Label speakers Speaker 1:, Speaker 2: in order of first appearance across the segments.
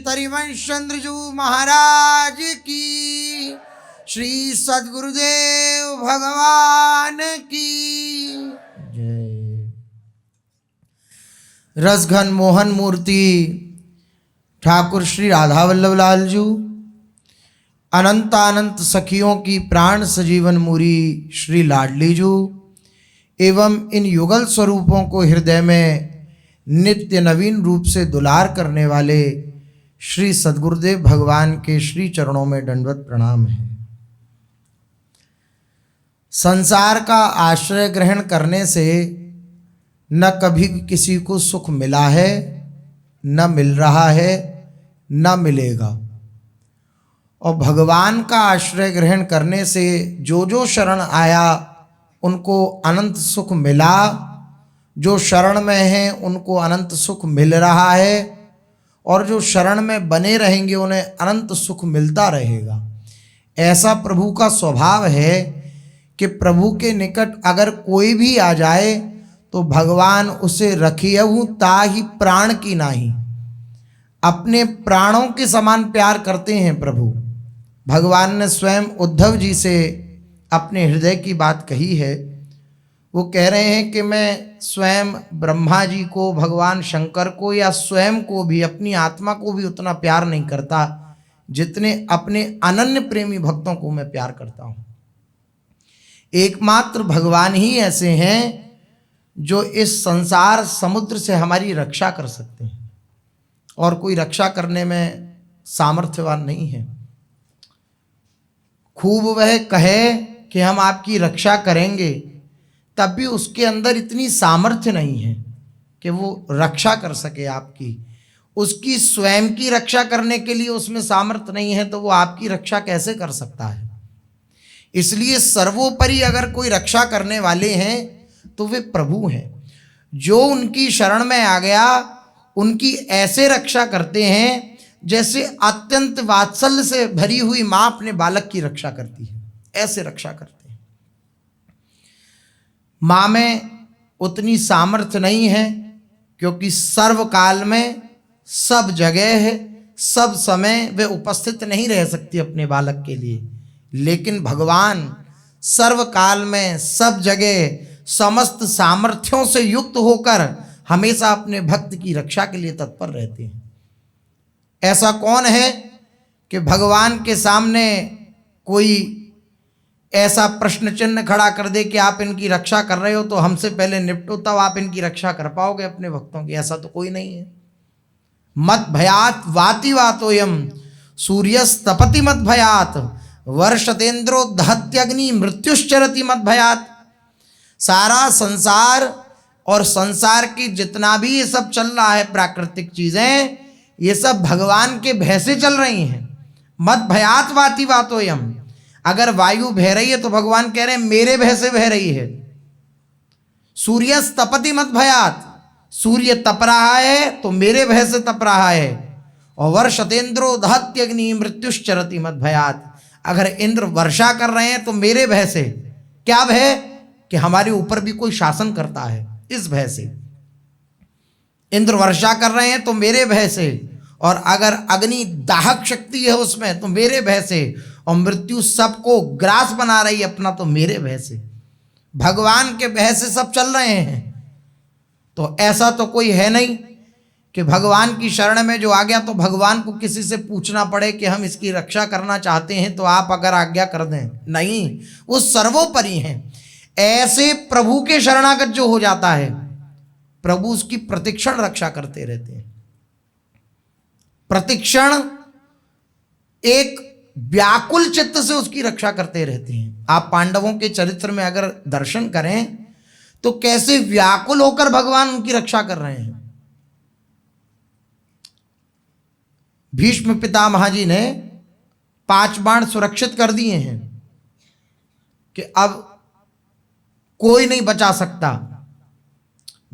Speaker 1: तरिवंश चंद्रजू महाराज की, श्री सद्गुरुदेव भगवान की जय। रसघन मोहन मूर्ति ठाकुर श्री राधा वल्लभ लाल जी, अनंतानंत सखियों की प्राण सजीवन मूरी श्री लाडली जी एवं इन युगल स्वरूपों को हृदय में नित्य नवीन रूप से दुलार करने वाले श्री सद्गुरुदेव भगवान के श्री चरणों में दंडवत प्रणाम है। संसार का आश्रय ग्रहण करने से न कभी किसी को सुख मिला है, न मिल रहा है, न मिलेगा। और भगवान का आश्रय ग्रहण करने से जो जो शरण आया उनको अनंत सुख मिला, जो शरण में हैं उनको अनंत सुख मिल रहा है, और जो शरण में बने रहेंगे उन्हें अनंत सुख मिलता रहेगा। ऐसा प्रभु का स्वभाव है कि प्रभु के निकट अगर कोई भी आ जाए तो भगवान उसे रखियहु ताहि प्राण की नाही, अपने प्राणों के समान प्यार करते हैं प्रभु। भगवान ने स्वयं उद्धव जी से अपने हृदय की बात कही है। वो कह रहे हैं कि मैं स्वयं ब्रह्मा जी को, भगवान शंकर को या स्वयं को भी, अपनी आत्मा को भी उतना प्यार नहीं करता जितने अपने अनन्य प्रेमी भक्तों को मैं प्यार करता हूँ। एकमात्र भगवान ही ऐसे हैं जो इस संसार समुद्र से हमारी रक्षा कर सकते हैं, और कोई रक्षा करने में सामर्थ्यवान नहीं है। खूब वह कहे कि हम आपकी रक्षा करेंगे, तब भी उसके अंदर इतनी सामर्थ्य नहीं है कि वो रक्षा कर सके आपकी। उसकी स्वयं की रक्षा करने के लिए उसमें सामर्थ्य नहीं है, तो वो आपकी रक्षा कैसे कर सकता है। इसलिए सर्वोपरि अगर कोई रक्षा करने वाले हैं तो वे प्रभु हैं। जो उनकी शरण में आ गया उनकी ऐसे रक्षा करते हैं जैसे अत्यंत वात्सल्य से भरी हुई माँ अपने बालक की रक्षा करती है, ऐसे रक्षा करते हैं। माँ में उतनी सामर्थ्य नहीं है, क्योंकि सर्वकाल में, सब जगह है, सब समय वे उपस्थित नहीं रह सकती अपने बालक के लिए। लेकिन भगवान सर्वकाल में, सब जगह, समस्त सामर्थ्यों से युक्त होकर हमेशा अपने भक्त की रक्षा के लिए तत्पर रहते हैं। ऐसा कौन है कि भगवान के सामने कोई ऐसा प्रश्न चिन्ह खड़ा कर दे कि आप इनकी रक्षा कर रहे हो तो हमसे पहले निपटो, तब आप इनकी रक्षा कर पाओगे अपने भक्तों की। ऐसा तो कोई नहीं है। मत भयात वाति वातोयम सूर्यस्तपति मत भयात वर्षतेन्द्रो दहत्यग्नि मृत्युश्चरति मत भयात। सारा संसार और संसार की जितना भी ये सब चल रहा है, प्राकृतिक चीजें, ये सब भगवान के भय से चल रही हैं। मत भयात वाति वातोयम। अगर वायु बह रही है तो भगवान कह रहे हैं मेरे भय से बह रही है। सूर्यस्तपति मत भयात, सूर्य तप रहा है तो मेरे भय से तप रहा है। और वर्षतेन्द्रो दहत्यग्नि मृत्युश्चरति मत भयात। अगर इंद्र वर्षा कर रहे हैं तो मेरे भय से। क्या भय? कि हमारे ऊपर भी कोई शासन करता है, इस भय से। इंद्र वर्षा कर रहे हैं तो मेरे भय से, और अगर अग्नि दाहक शक्ति है उसमें तो मेरे भय से, और मृत्यु सबको ग्रास बना रही है अपना तो मेरे भय से। भगवान के भय से सब चल रहे हैं। तो ऐसा तो कोई है नहीं कि भगवान की शरण में जो आ गया तो भगवान को किसी से पूछना पड़े कि हम इसकी रक्षा करना चाहते हैं तो आप अगर आज्ञा कर दें। नहीं, वो सर्वोपरि हैं। ऐसे प्रभु के शरणागत जो हो जाता है, प्रभु उसकी प्रतिक्षण रक्षा करते रहते हैं। प्रतिक्षण एक व्याकुल चित्त से उसकी रक्षा करते रहते हैं। आप पांडवों के चरित्र में अगर दर्शन करें तो कैसे व्याकुल होकर भगवान उनकी रक्षा कर रहे हैं। भीष्म पितामह जी ने 5 बाण सुरक्षित कर दिए हैं कि अब कोई नहीं बचा सकता।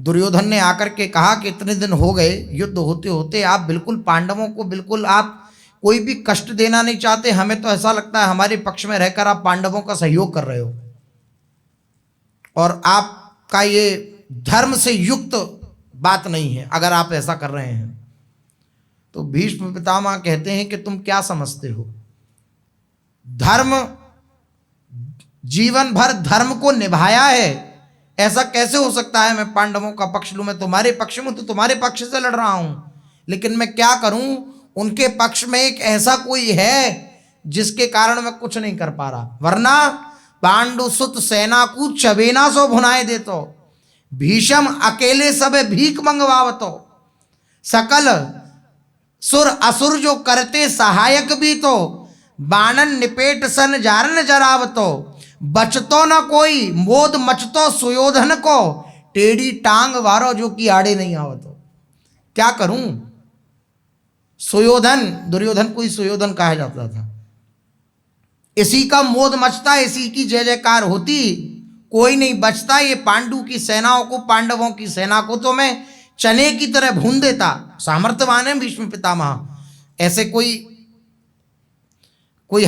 Speaker 1: दुर्योधन ने आकर के कहा कि इतने दिन हो गए युद्ध होते होते, आप बिल्कुल पांडवों को बिल्कुल आप कोई भी कष्ट देना नहीं चाहते। हमें तो ऐसा लगता है हमारे पक्ष में रहकर आप पांडवों का सहयोग कर रहे हो, और आपका ये धर्म से युक्त बात नहीं है अगर आप ऐसा कर रहे हैं। तो भीष्म पितामह कहते हैं कि तुम क्या समझते हो, धर्म, जीवन भर धर्म को निभाया है, ऐसा कैसे हो सकता है मैं पांडवों का पक्ष लूं? मैं तुम्हारे पक्ष में हूं तो तुम्हारे पक्ष से लड़ रहा हूं, लेकिन मैं क्या करूं, उनके पक्ष में एक ऐसा कोई है जिसके कारण मैं कुछ नहीं कर पा रहा। वरना पांडु सुत सेना को चबेना सो भुनाए देतो, भीषम अकेले सबे भीख मंगवावतो, सकल सुर असुर जो करते सहायक भी तो, बाणन निपेट सन जारन जरावतो, बचतो न कोई मोद मचतो सुयोधन को, टेढ़ी टांग वारो जो कि आड़े नहीं आवतो। क्या करूं? सुयोधन, दुर्योधन को ही सुयोधन कहा जाता था, इसी का मोद मचता, इसी की जय जयकार होती, कोई नहीं बचता। ये पांडु की सेनाओं को, पांडवों की सेना को तो मैं चने की तरह भून देता। सामर्थ्यवान है भीष्म पितामह, ऐसे कोई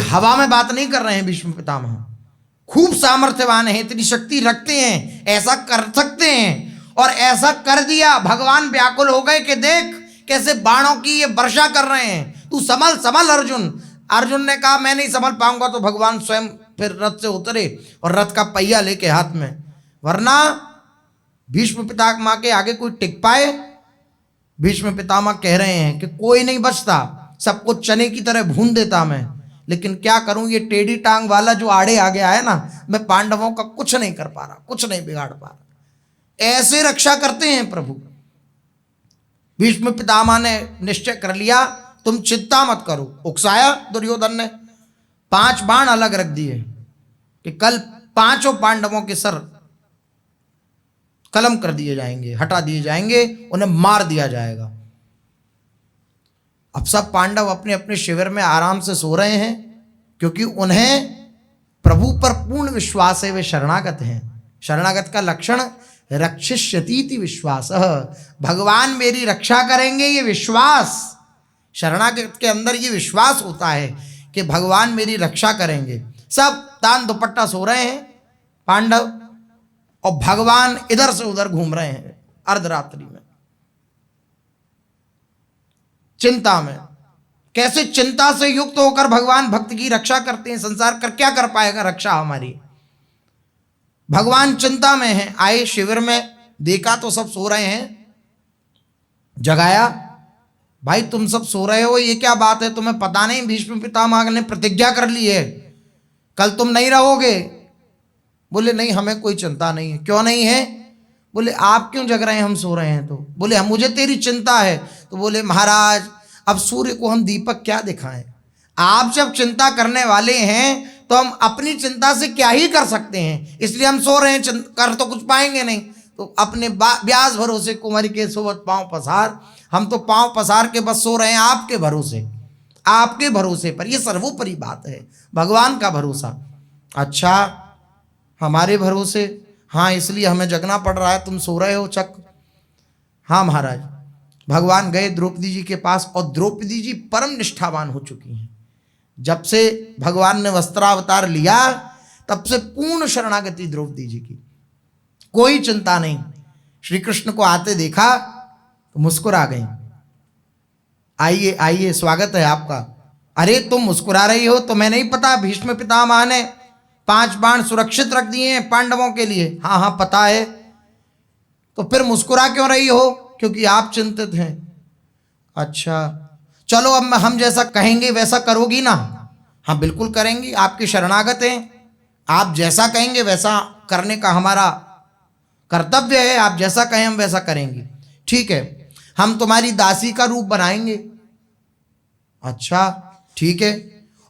Speaker 1: हवा में बात नहीं कर रहे हैं। भीष्म पितामह खूब सामर्थ्यवान है, इतनी शक्ति रखते हैं, ऐसा कर सकते हैं, और ऐसा कर दिया। भगवान व्याकुल हो गए कि देख कैसे बाणों की ये वर्षा कर रहे हैं, तू संभल संभल अर्जुन। अर्जुन ने कहा मैं नहीं संभल पाऊंगा, तो भगवान स्वयं फिर रथ से उतरे और रथ का पहिया लेके हाथ में, वरना भीष्म पितामह के आगे कोई टिक पाए। भीष्म पितामह कह रहे हैं कि कोई नहीं बचता, सबको चने की तरह भून देता मैं, लेकिन क्या करूं, ये टेढ़ी टांग वाला जो आड़े आ गया है ना, मैं पांडवों का कुछ नहीं कर पा रहा, कुछ नहीं बिगाड़ पा रहा। ऐसे रक्षा करते हैं प्रभु। भीष्म पितामह ने निश्चय कर लिया, तुम चिंता मत करो। उकसाया दुर्योधन ने, 5 बाण अलग रख दिए कि कल 5 पांडवों के सर कलम कर दिए जाएंगे, हटा दिए जाएंगे, उन्हें मार दिया जाएगा। अब सब पांडव अपने अपने शिविर में आराम से सो रहे हैं, क्योंकि उन्हें प्रभु पर पूर्ण विश्वास है, वे शरणागत हैं। शरणागत का लक्षण रक्षिष्यतीति विश्वास, भगवान मेरी रक्षा करेंगे, ये विश्वास। शरणागत के अंदर ये विश्वास होता है कि भगवान मेरी रक्षा करेंगे। सब तान दुपट्टा सो रहे हैं पांडव, और भगवान इधर से उधर घूम रहे हैं अर्धरात्रि में, चिंता में। कैसे चिंता से युक्त होकर भगवान भक्त की रक्षा करते हैं? संसार कर क्या कर पाएगा रक्षा हमारी? भगवान चिंता में है। आए शिविर में, देखा तो सब सो रहे हैं, जगाया, भाई तुम सब सो रहे हो, ये क्या बात है? तुम्हें पता नहीं भीष्म पितामह ने प्रतिज्ञा कर ली है, कल तुम नहीं रहोगे। बोले नहीं, हमें कोई चिंता नहीं है। क्यों नहीं है? बोले आप क्यों जग रहे हैं, हम सो रहे हैं तो। बोले मुझे तेरी चिंता है। तो बोले महाराज अब सूर्य को हम दीपक क्या दिखाएं, आप जब चिंता करने वाले हैं तो हम अपनी चिंता से क्या ही कर सकते हैं, इसलिए हम सो रहे हैं, कर तो कुछ पाएंगे नहीं। तो अपने ब्याज भरोसे कुंवर के सोवत पांव पसार, हम तो पांव पसार के बस सो रहे हैं आपके भरोसे, आपके भरोसे पर। ये सर्वोपरि बात है, भगवान का भरोसा। अच्छा हमारे भरोसे, हाँ इसलिए हमें जगना पड़ रहा है, तुम सो रहे हो चक। हाँ महाराज, भगवान गए द्रौपदी जी के पास, और द्रौपदी जी परम निष्ठावान हो चुकी हैं। जब से भगवान ने वस्त्रावतार लिया तब से पूर्ण शरणागति द्रौपदी जी की, कोई चिंता नहीं। श्री कृष्ण को आते देखा तो मुस्कुरा गई, आइए आइए स्वागत है आपका। अरे तुम मुस्कुरा रही हो, तुम्हें नहीं पता भीष्म पितामह ने 5 बाण सुरक्षित रख दिए हैं पांडवों के लिए? हाँ हाँ पता है। तो फिर मुस्कुरा क्यों रही हो? क्योंकि आप चिंतित हैं। अच्छा चलो अब हम जैसा कहेंगे वैसा करोगी ना? हाँ बिल्कुल करेंगी, आपके शरणागत हैं, आप जैसा कहेंगे वैसा करने का हमारा कर्तव्य है, आप जैसा कहें हम वैसा करेंगे। ठीक है, हम तुम्हारी दासी का रूप बनाएंगे। अच्छा ठीक है,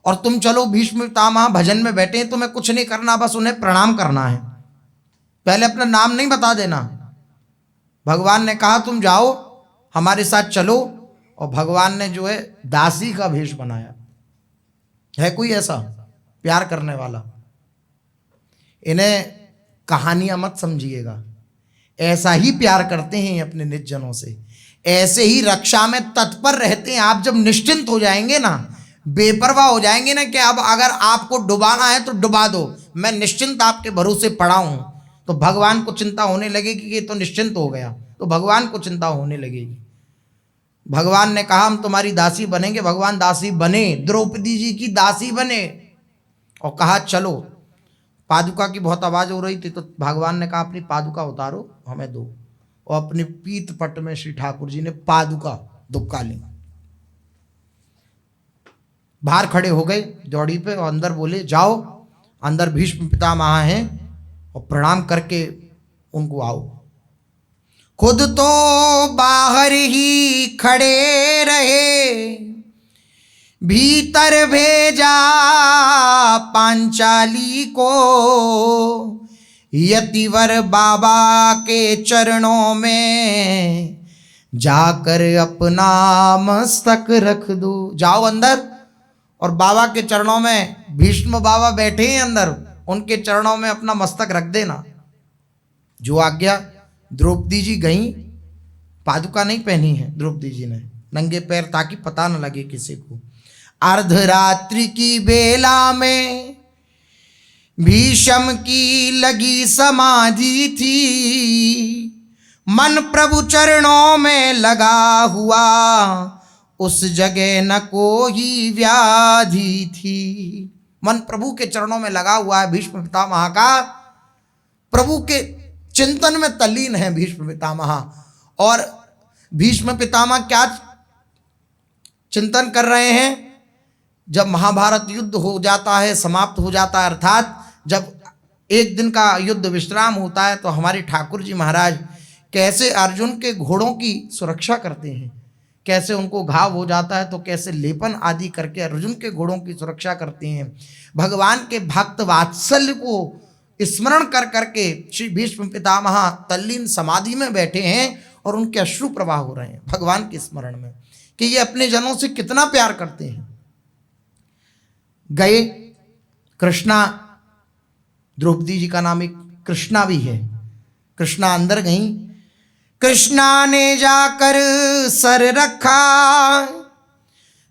Speaker 1: और तुम चलो भीष्म पितामह भजन में बैठे हैं, तुम्हें कुछ नहीं करना, बस उन्हें प्रणाम करना है। पहले अपना नाम नहीं बता देना। भगवान ने कहा तुम जाओ हमारे साथ चलो, और भगवान ने जो है दासी का भेष बनाया। है कोई ऐसा प्यार करने वाला? इन्हें कहानियां मत समझिएगा, ऐसा ही प्यार करते हैं अपने निज जनों से, ऐसे ही रक्षा में तत्पर रहते हैं। आप जब निश्चिंत हो जाएंगे ना, बेपरवाह हो जाएंगे ना कि अब अगर आपको डुबाना है तो डुबा दो, मैं निश्चिंत आपके भरोसे पड़ा हूं, तो भगवान को चिंता होने लगेगी कि ये तो निश्चिंत हो गया, तो भगवान को चिंता होने लगेगी। भगवान ने कहा हम तुम्हारी दासी बनेंगे। भगवान दासी बने, द्रौपदी जी की दासी बने और कहा चलो। पादुका की बहुत आवाज हो रही थी तो भगवान ने कहा अपनी पादुका उतारो हमें दो, और अपने पीत पट में श्री ठाकुर जी ने पादुका दुबका ली। बाहर खड़े हो गए जौड़ी पे और अंदर बोले जाओ, अंदर भीष्म पितामह हैं और प्रणाम करके उनको आओ। खुद तो बाहर ही खड़े रहे, भीतर भेजा पांचाली को, यतिवर बाबा के चरणों में जाकर अपना मस्तक रख दो। जाओ अंदर और बाबा के चरणों में, भीष्म बाबा बैठे हैं अंदर, उनके चरणों में अपना मस्तक रख देना। जो आज्ञा। द्रौपदी जी गईं, पादुका नहीं पहनी है द्रौपदी जी ने, नंगे पैर, ताकि पता न लगे किसी को। अर्धरात्रि की बेला में भीष्म की लगी समाधि थी, मन प्रभु चरणों में लगा हुआ, उस जगह न कोई व्याधि थी। मन प्रभु के चरणों में लगा हुआ है भीष्म पितामह का, प्रभु के चिंतन में तल्लीन है भीष्म पितामह। और भीष्म पितामह क्या चिंतन कर रहे हैं? जब महाभारत युद्ध हो जाता है, समाप्त हो जाता है, अर्थात जब एक दिन का युद्ध विश्राम होता है, तो हमारे ठाकुर जी महाराज कैसे अर्जुन के घोड़ों की सुरक्षा करते हैं, कैसे उनको घाव हो जाता है तो कैसे लेपन आदि करके अर्जुन के घोड़ों की सुरक्षा करते हैं। भगवान के भक्त वात्सल्य को स्मरण कर करके श्री भीष्म पितामह तल्लीन समाधि में बैठे हैं और उनके अश्रु प्रवाह हो रहे हैं भगवान के स्मरण में कि ये अपने जनों से कितना प्यार करते हैं। गए कृष्णा, द्रौपदी जी का नाम एक कृष्णा भी है, कृष्णा अंदर गई। कृष्णा ने जाकर सर रखा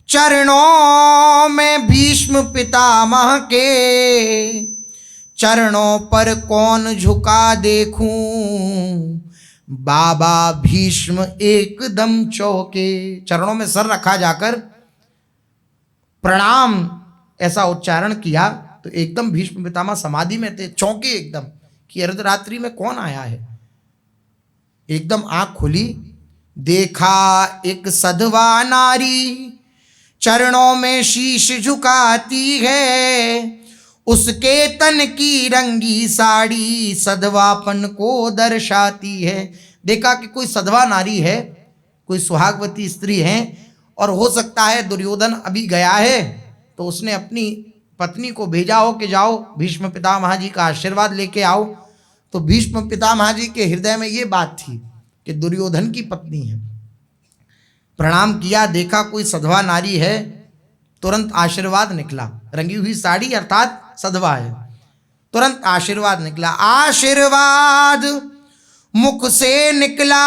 Speaker 1: चरणों में भीष्म पितामह के, चरणों पर कौन झुका देखूं, बाबा भीष्म एकदम चौके। चरणों में सर रखा जाकर प्रणाम ऐसा उच्चारण किया तो एकदम भीष्म पितामह समाधि में थे, चौंके एकदम कि अर्धरात्रि में कौन आया है। एकदम आंख खुली, देखा एक सधवा नारी चरणों में शीश झुकाती है, उसके तन की रंगी साड़ी सधवापन को दर्शाती है। देखा कि कोई सधवा नारी है, कोई सुहागवती स्त्री है, और हो सकता है दुर्योधन अभी गया है तो उसने अपनी पत्नी को भेजा हो कि जाओ भीष्म पितामह जी का आशीर्वाद लेके आओ। तो भीष्म पितामह जी के हृदय में ये बात थी कि दुर्योधन की पत्नी है। प्रणाम किया, देखा कोई सधवा नारी है, तुरंत आशीर्वाद निकला। रंगी हुई साड़ी अर्थात सधवा है, तुरंत आशीर्वाद निकला। आशीर्वाद मुख से निकला,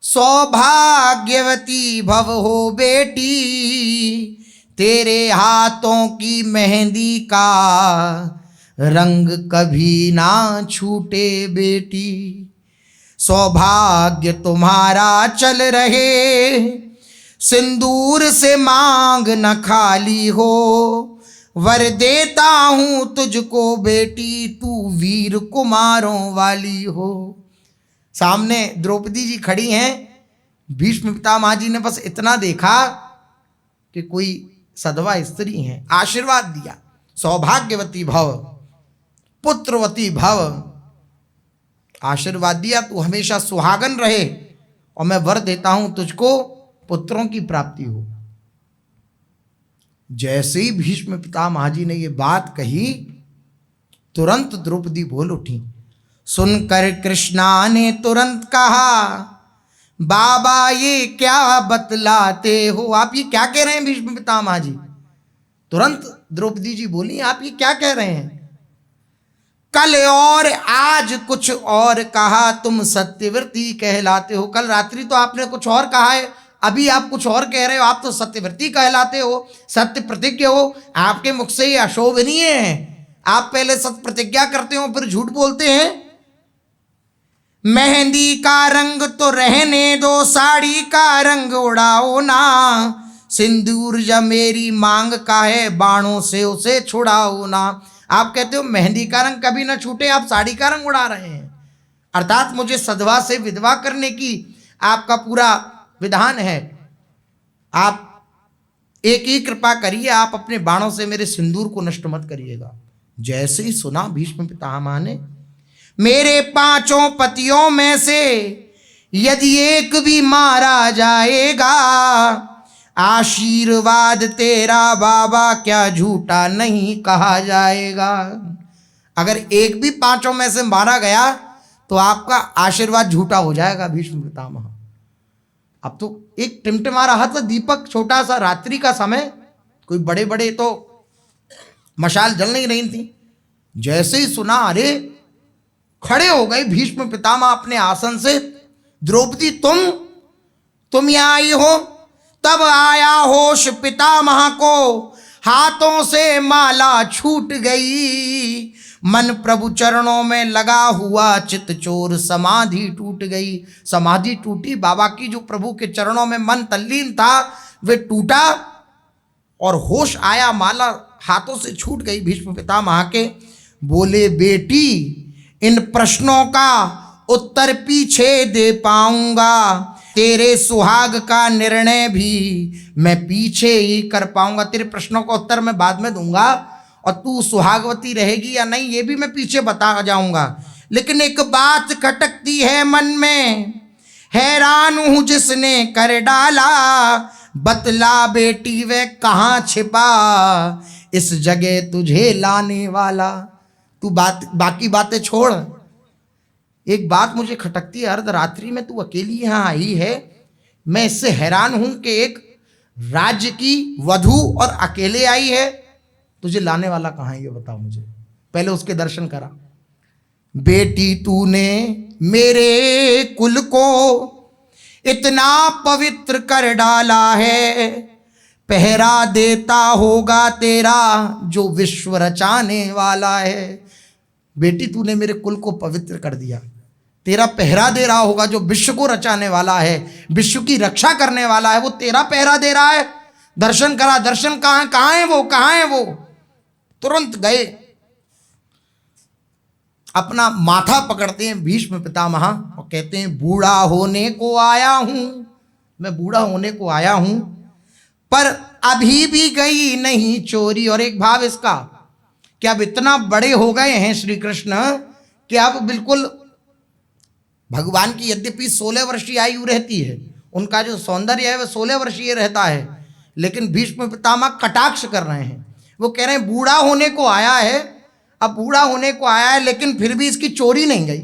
Speaker 1: सौभाग्यवती भव हो बेटी, तेरे हाथों की मेहंदी का रंग कभी ना छूटे बेटी, सौभाग्य तुम्हारा चल रहे, सिंदूर से मांग न खाली हो, वर देता हूं तुझको बेटी, तू वीर कुमारों वाली हो। सामने द्रौपदी जी खड़ी हैं, भीष्म पितामह जी ने बस इतना देखा कि कोई सधवा स्त्री है, आशीर्वाद दिया, सौभाग्यवती भव, पुत्रवती भव, आशीर्वाद दिया, तू हमेशा सुहागन रहे और मैं वर देता हूं तुझको पुत्रों की प्राप्ति हो। जैसे ही भीष्म पितामह जी ने ये बात कही, तुरंत द्रौपदी बोल उठी। सुनकर कृष्णा ने तुरंत कहा, बाबा ये क्या बतलाते हो, आप ये क्या कह रहे हैं भीष्म पितामह जी? तुरंत द्रौपदी जी बोली, आप ये क्या कह रहे हैं? कल और आज कुछ और कहा, तुम सत्यव्रती कहलाते हो। कल रात्रि तो आपने कुछ और कहा है, अभी आप कुछ और कह रहे हो, आप तो सत्यव्रती कहलाते हो, सत्य प्रतिज्ञ हो। आपके मुख से ये अशोभनीय है, आप पहले सत्य प्रतिज्ञा करते हो फिर झूठ बोलते हैं। मेहंदी का रंग तो रहने दो, साड़ी का रंग उड़ाओ ना। सिंदूर जब मेरी मांग का है, बाणों से उसे छुड़ाओ ना। आप कहते हो मेहंदी का रंग कभी ना छूटे, आप साड़ी का रंग उड़ा रहे हैं। अर्थात मुझे सधवा से विधवा करने की आपका पूरा विधान है। आप एक ही कृपा करिए, आप अपने बाणों से मेरे सिंदूर को नष्ट मत करिएगा। जैसे ही सुना भीष्म पितामह ने, मेरे 5 पतियों में से यदि एक भी मारा जाएगा, आशीर्वाद तेरा बाबा क्या झूठा नहीं कहा जाएगा। अगर एक भी 5 में से मारा गया तो आपका आशीर्वाद झूठा हो जाएगा भीष्म पितामह। अब तो एक टिमटिमा रहा था दीपक, छोटा सा, रात्रि का समय, कोई बड़े बड़े तो मशाल जल नहीं रही थी। जैसे ही सुना, अरे खड़े हो गए भीष्म पितामह अपने आसन से। द्रौपदी तुम यहां आई हो? तब आया होश पितामह को, हाथों से माला छूट गई। मन प्रभु चरणों में लगा हुआ, चित चोर समाधि टूट गई। समाधि टूटी बाबा की, जो प्रभु के चरणों में मन तल्लीन था वे टूटा और होश आया, माला हाथों से छूट गई भीष्म पितामह के। बोले बेटी, इन प्रश्नों का उत्तर पीछे दे पाऊंगा, तेरे सुहाग का निर्णय भी मैं पीछे ही कर पाऊंगा। तेरे प्रश्नों का उत्तर मैं बाद में दूंगा और तू सुहागवती रहेगी या नहीं ये भी मैं पीछे बता जाऊंगा। लेकिन एक बात खटकती है मन में, हैरान हूं जिसने कर डाला। बतला बेटी वे कहाँ छिपा, इस जगह तुझे लाने वाला। तू बाकी बातें छोड़, एक बात मुझे खटकती है, अर्धरात्रि में तू अकेली यहाँ आई है। मैं इससे हैरान हूं कि एक राज्य की वधू और अकेले आई है, तुझे लाने वाला कहाँ है ये बताओ मुझे, पहले उसके दर्शन करा। बेटी तूने मेरे कुल को इतना पवित्र कर डाला है, पहरा देता होगा तेरा जो विश्व रचाने वाला है। बेटी तूने मेरे कुल को पवित्र कर दिया, तेरा पहरा दे रहा होगा जो विश्व को रचाने वाला है, विश्व की रक्षा करने वाला है, वो तेरा पहरा दे रहा है। दर्शन करा, दर्शन कहाँ है वो, कहाँ है वो। तुरंत गए, अपना माथा पकड़ते हैं भीष्म पितामह और कहते हैं बूढ़ा होने को आया हूं, मैं बूढ़ा होने को आया हूं, पर अभी भी गई नहीं चोरी। और एक भाव इसका कि अब इतना बड़े हो गए हैं श्री कृष्ण कि अब बिल्कुल, भगवान की यद्यपि 16 वर्षीय आयु रहती है, उनका जो सौंदर्य है वह 16 वर्षीय रहता है, लेकिन भीष्म पितामह कटाक्ष कर रहे हैं। वो कह रहे हैं बूढ़ा होने को आया है, अब बूढ़ा होने को आया है लेकिन फिर भी इसकी चोरी नहीं गई।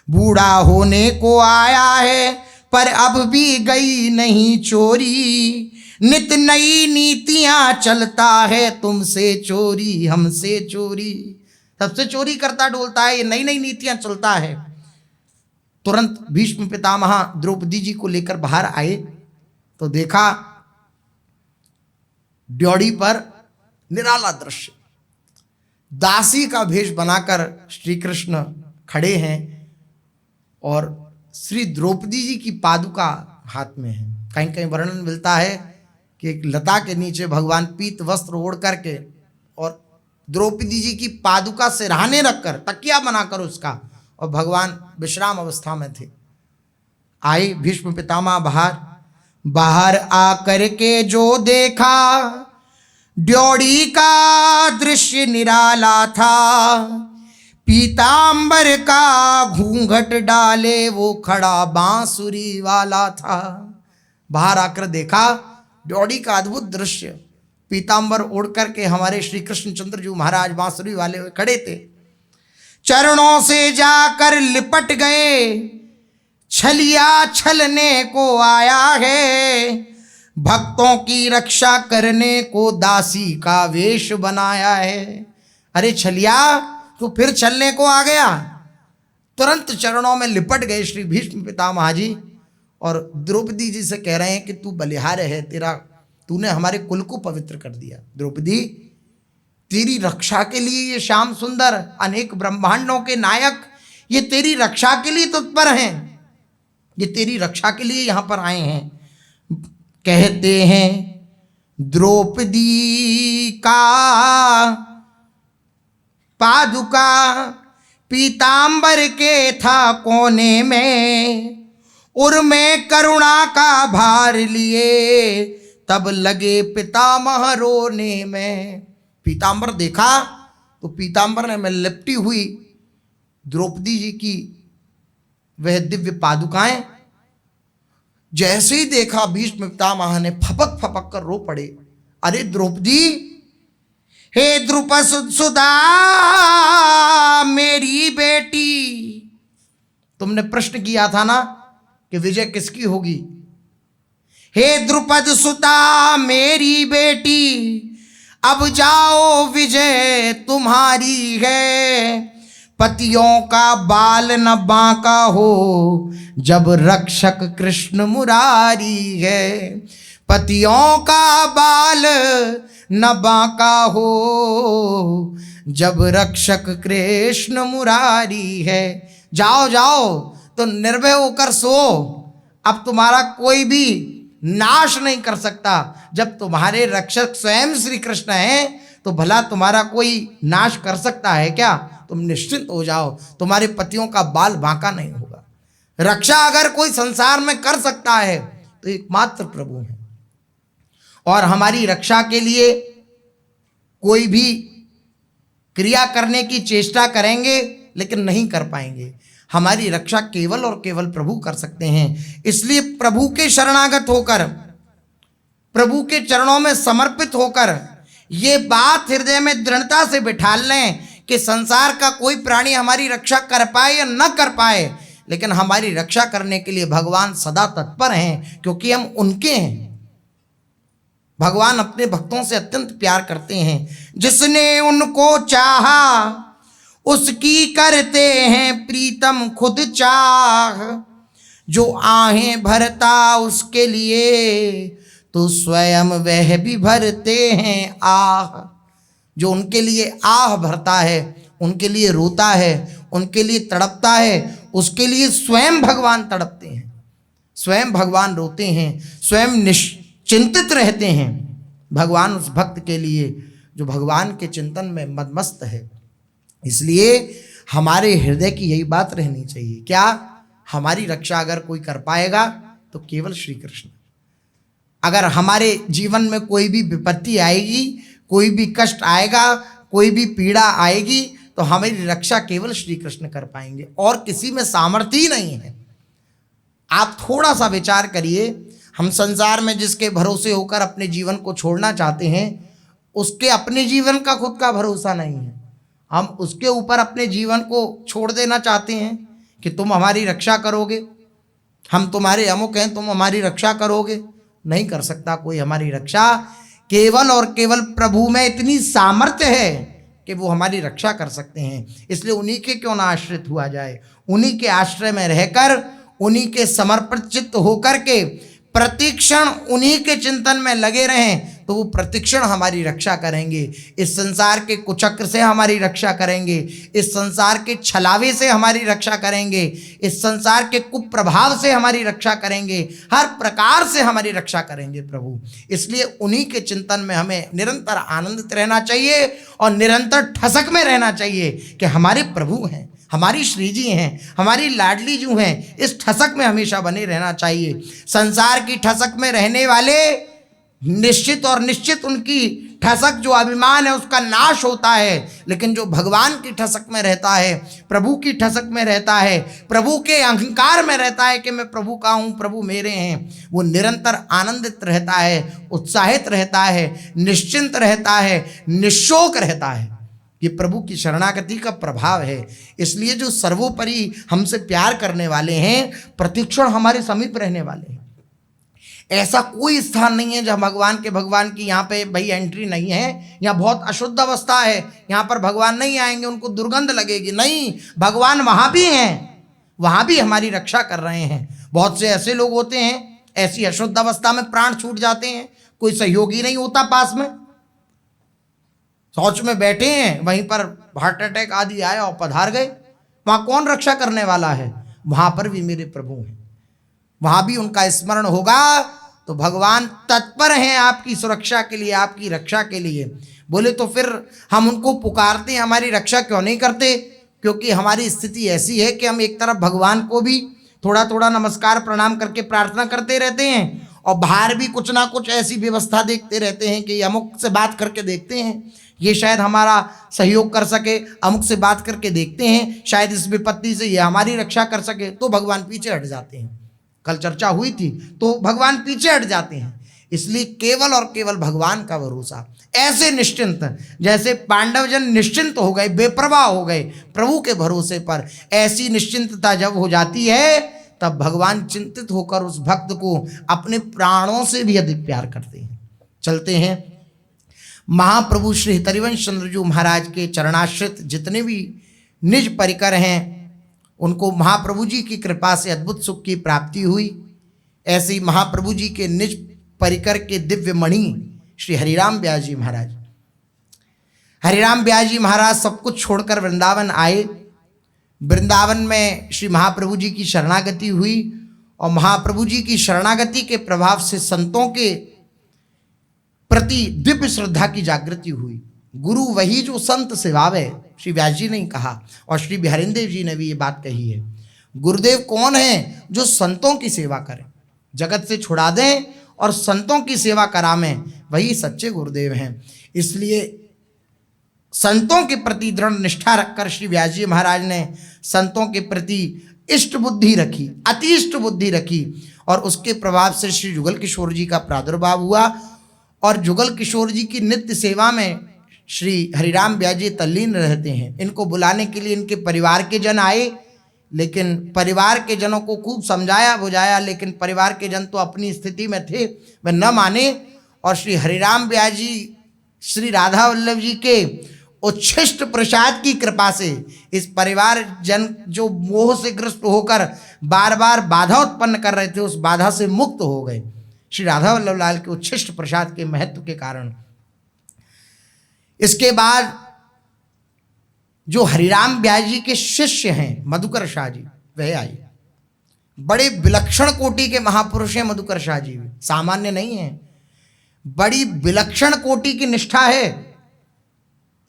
Speaker 1: बूढ़ा होने को आया है पर अब भी गई नहीं चोरी, नित नई नीतियां चलता है, तुमसे चोरी हमसे चोरी। सबसे चोरी करता डोलता है, ये नई नई नीतियां चलता है। तुरंत भीष्म पितामह द्रौपदी जी को लेकर बाहर आए तो देखा ड्योढ़ी पर निराला दृश्य, दासी का भेष बनाकर श्री कृष्ण खड़े हैं और श्री द्रौपदी जी की पादुका हाथ में है। कहीं कहीं वर्णन मिलता है कि एक लता के नीचे भगवान पीत वस्त्र ओढ़ करके और द्रौपदी जी की पादुका सिरहाने रखकर, तकिया बनाकर उसका, और भगवान विश्राम अवस्था में थे। आए भीष्म पितामह बाहर आकर के जो देखा, ड्योढ़ी का दृश्य निराला था, पीतांबर का घूंघट डाले वो खड़ा बांसुरी वाला था। बाहर आकर देखा ड्योढ़ी का अद्भुत दृश्य, पीतांबर ओढ़ करके हमारे श्री कृष्णचंद्र जी महाराज बांसुरी वाले हुए खड़े थे। चरणों से जाकर लिपट गए, छलिया छलने को आया है, भक्तों की रक्षा करने को दासी का वेश बनाया है। अरे छलिया, तू फिर छलने को आ गया। तुरंत चरणों में लिपट गए श्री भीष्म पितामह जी और द्रौपदी जी से कह रहे हैं कि तू बलिहार है, तूने हमारे कुल को पवित्र कर दिया। द्रौपदी, तेरी रक्षा के लिए ये श्याम सुंदर, अनेक ब्रह्मांडों के नायक, ये तेरी रक्षा के लिए तत्पर हैं, ये तेरी रक्षा के लिए यहां पर आए हैं। कहते हैं द्रौपदी का पादुका पीतांबर के था कोने में, उर्मे करुणा का भार लिए तब लगे पितामह रोने में। पीतांबर देखा तो पीतांबर में लिपटी हुई द्रौपदी जी की वह दिव्य पादुकाएं, जैसे ही देखा भीष्म पितामह ने फपक फपक कर रो पड़े। अरे द्रौपदी, हे द्रुपद सुधा मेरी बेटी, तुमने प्रश्न किया था ना कि विजय किसकी होगी। हे द्रुपद सुता मेरी बेटी, अब जाओ विजय तुम्हारी है। पतियों का बाल न बांका हो जब रक्षक कृष्ण मुरारी है। पतियों का बाल न बांका हो जब रक्षक कृष्ण मुरारी है। जाओ जाओ तो निर्भय होकर सो, अब तुम्हारा कोई भी नाश नहीं कर सकता। जब तुम्हारे रक्षक स्वयं श्री कृष्ण हैं तो भला तुम्हारा कोई नाश कर सकता है क्या। तुम निश्चिंत हो जाओ, तुम्हारे पतियों का बाल बांका नहीं होगा। रक्षा अगर कोई संसार में कर सकता है तो एकमात्र प्रभु है। और हमारी रक्षा के लिए कोई भी क्रिया करने की चेष्टा करेंगे लेकिन नहीं कर पाएंगे। हमारी रक्षा केवल और केवल प्रभु कर सकते हैं। इसलिए प्रभु के शरणागत होकर, प्रभु के चरणों में समर्पित होकर ये बात हृदय में दृढ़ता से बिठा लें कि संसार का कोई प्राणी हमारी रक्षा कर पाए या न कर पाए, लेकिन हमारी रक्षा करने के लिए भगवान सदा तत्पर हैं, क्योंकि हम उनके हैं। भगवान अपने भक्तों से अत्यंत प्यार करते हैं। जिसने उनको चाहा उसकी करते हैं प्रीतम खुद चाह। जो आहें भरता उसके लिए तो स्वयं वह भी भरते हैं आह। जो उनके लिए आह भरता है, उनके लिए रोता है, उनके लिए तड़पता है, उसके लिए स्वयं भगवान तड़पते हैं, स्वयं भगवान रोते हैं, स्वयं निश्चिंतित रहते हैं। भगवान उस भक्त के लिए जो भगवान के चिंतन में मदमस्त है। इसलिए हमारे हृदय की यही बात रहनी चाहिए, क्या हमारी रक्षा अगर कोई कर पाएगा तो केवल श्री कृष्ण। अगर हमारे जीवन में कोई भी विपत्ति आएगी, कोई भी कष्ट आएगा, कोई भी पीड़ा आएगी, तो हमारी रक्षा केवल श्री कृष्ण कर पाएंगे, और किसी में सामर्थ्य ही नहीं है। आप थोड़ा सा विचार करिए, हम संसार में जिसके भरोसे होकर अपने जीवन को छोड़ना चाहते हैं, उसके अपने जीवन का खुद का भरोसा नहीं है। हम उसके ऊपर अपने जीवन को छोड़ देना चाहते हैं कि तुम हमारी रक्षा करोगे, हम तुम्हारे अमुक हैं, तुम हमारी रक्षा करोगे। नहीं कर सकता कोई हमारी रक्षा। केवल और केवल प्रभु में इतनी सामर्थ्य है कि वो हमारी रक्षा कर सकते हैं। इसलिए उन्हीं के क्यों ना आश्रित हुआ जाए, उन्हीं के आश्रय में रहकर, उन्हीं के समर्पित चित्त होकर के प्रतिक्षण उन्हीं के चिंतन में लगे रहें, तो वो प्रतिक्षण हमारी रक्षा करेंगे। इस संसार के कुचक्र से हमारी रक्षा करेंगे, इस संसार के छलावे से हमारी रक्षा करेंगे, इस संसार के कुप्रभाव से हमारी रक्षा करेंगे, हर प्रकार से हमारी रक्षा करेंगे प्रभु। इसलिए उन्हीं के चिंतन में हमें निरंतर आनंदित रहना चाहिए और निरंतर ठसक में रहना चाहिए कि हमारे प्रभु हैं, हमारी श्री जी हैं, हमारी लाडली जू हैं। इस ठसक में हमेशा बने रहना चाहिए। संसार की ठसक में रहने वाले निश्चित और निश्चित उनकी ठसक जो अभिमान है उसका नाश होता है, लेकिन जो भगवान की ठसक में रहता है, प्रभु की ठसक में रहता है, प्रभु के अहंकार में रहता है कि मैं प्रभु का हूँ, प्रभु मेरे हैं, वो निरंतर आनंदित रहता है, उत्साहित रहता है, निश्चिंत रहता है, निशोक रहता है। ये प्रभु की शरणागति का प्रभाव है। इसलिए जो सर्वोपरि हमसे प्यार करने वाले हैं, प्रतिक्षण हमारे समीप रहने वाले हैं। ऐसा कोई स्थान नहीं है जहाँ भगवान की यहाँ पे भाई एंट्री नहीं है, यहाँ बहुत अशुद्ध अवस्था है, यहाँ पर भगवान नहीं आएंगे, उनको दुर्गंध लगेगी। नहीं, भगवान वहाँ भी हैं, वहाँ भी हमारी रक्षा कर रहे हैं। बहुत से ऐसे लोग होते हैं, ऐसी अशुद्ध अवस्था में प्राण छूट जाते हैं, कोई सहयोगी नहीं होता पास में, शौच में बैठे हैं, वहीं पर हार्ट अटैक आदि आया और पधार गए। वहां कौन रक्षा करने वाला है? वहां पर भी मेरे प्रभु हैं, वहां भी उनका स्मरण होगा तो भगवान तत्पर हैं आपकी सुरक्षा के लिए, आपकी रक्षा के लिए। बोले तो फिर हम उनको पुकारते हैं, हमारी रक्षा क्यों नहीं करते? क्योंकि हमारी स्थिति ऐसी है कि हम एक तरफ भगवान को भी थोड़ा थोड़ा नमस्कार प्रणाम करके प्रार्थना करते रहते हैं और बाहर भी कुछ ना कुछ ऐसी व्यवस्था देखते रहते हैं कि अमुक से बात करके देखते हैं, ये शायद हमारा सहयोग कर सके, अमुक से बात करके देखते हैं शायद इस विपत्ति से ये हमारी रक्षा कर सके, तो भगवान पीछे हट जाते हैं। कल चर्चा हुई थी, तो भगवान पीछे हट जाते हैं। इसलिए केवल और केवल भगवान का भरोसा, ऐसे निश्चिंत जैसे पांडवजन निश्चिंत हो गए, बेपरवाह हो गए प्रभु के भरोसे पर, ऐसी निश्चिंतता जब हो जाती है तब भगवान चिंतित होकर उस भक्त को अपने प्राणों से भी अधिक प्यार करते हैं। चलते हैं महाप्रभु श्री हरिवंश चंद्रजू महाराज के चरणाश्रित जितने भी निज परिकर हैं उनको महाप्रभु जी की कृपा से अद्भुत सुख की प्राप्ति हुई। ऐसे ही महाप्रभु जी के निज परिकर के दिव्य मणि श्री हरिराम व्यास जी महाराज, हरिराम व्यास जी महाराज सब कुछ छोड़कर वृंदावन आए। वृंदावन में श्री महाप्रभु जी की शरणागति हुई और महाप्रभु जी की शरणागति के प्रभाव से संतों के प्रति दिव्य श्रद्धा की जागृति हुई। गुरु वही जो संत सेवावे, श्री व्यास जी ने कहा और श्री बिहारिंदेव जी ने भी ये बात कही है। गुरुदेव कौन है? जो संतों की सेवा करें, जगत से छुड़ा दें और संतों की सेवा करावें, वही सच्चे गुरुदेव हैं। इसलिए संतों के प्रति दृढ़ निष्ठा रखकर श्री व्यास जी महाराज ने संतों के प्रति इष्ट बुद्धि रखी, अति इष्ट बुद्धि रखी और उसके प्रभाव से श्री जुगल किशोर जी का प्रादुर्भाव हुआ और जुगल किशोर जी की नित्य सेवा में श्री हरिराम व्यास जी तल्लीन रहते हैं। इनको बुलाने के लिए इनके परिवार के जन आए, लेकिन परिवार के जनों को खूब समझाया बुझाया, लेकिन परिवार के जन तो अपनी स्थिति में थे, वह न माने और श्री हरिराम व्यास जी श्री राधा वल्लभ जी के उच्छिष्ट प्रसाद की कृपा से इस परिवार जन जो मोह से ग्रस्त होकर बार बार बाधा उत्पन्न कर रहे थे, उस बाधा से मुक्त हो गए श्री राधा वल्लभ लाल के उच्छिष्ट प्रसाद के महत्व के कारण। इसके बाद जो हरिराम व्यास जी के शिष्य हैं मधुकर शाह जी, वह आए। बड़े विलक्षण कोटि के महापुरुष हैं मधुकर शाह जी, सामान्य नहीं है, बड़ी विलक्षण कोटि की निष्ठा है।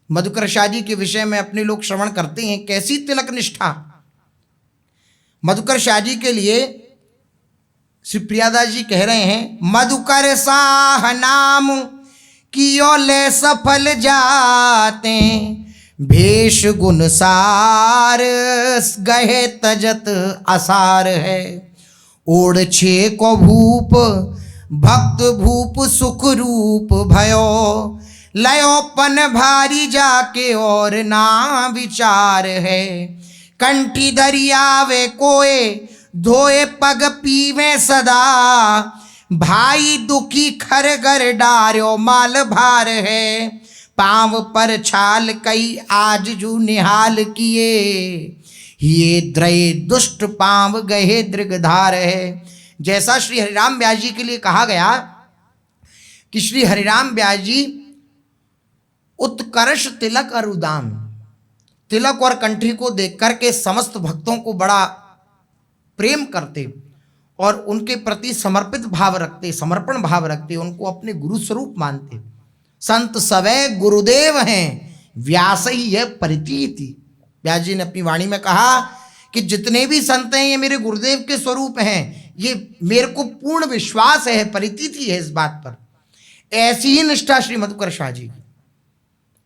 Speaker 1: मधुकर शाह जी के विषय में अपने लोग श्रवण करते हैं, कैसी तिलक निष्ठा। मधुकर शाह जी के लिए श्री प्रियादास जी कह रहे हैं, मधुकर शाह नाम कियो ले सफल जाते, भेष गुण सार गहे तजत असार है, ओढ़ छे को भूप भक्त भूप सुख रूप भयो, लयोपन भारी जाके और ना विचार है, कंठी दरियावे कोए धोए पग पीवे सदा, भाई दुखी खर घर डार्यो माल भार है, पांव पर छाल कई आज जू निहाल किए, ये द्रय दुष्ट पांव गहे दृगधार है। जैसा श्री हरिराम व्यास जी के लिए कहा गया कि श्री हरिराम व्यास जी उत्कर्ष तिलक और उदाम, तिलक और कंठी को देख करके समस्त भक्तों को बड़ा प्रेम करते और उनके प्रति समर्पित भाव रखते, समर्पण भाव रखते, उनको अपने गुरु स्वरूप मानते। संत सवै गुरुदेव हैं, व्यास ही है परितीति। व्यास जी ने अपनी वाणी में कहा कि जितने भी संत हैं ये मेरे गुरुदेव के स्वरूप हैं, ये मेरे को पूर्ण विश्वास है, परितीति है इस बात पर। ऐसी ही निष्ठा श्री मधुकर शाह जी की,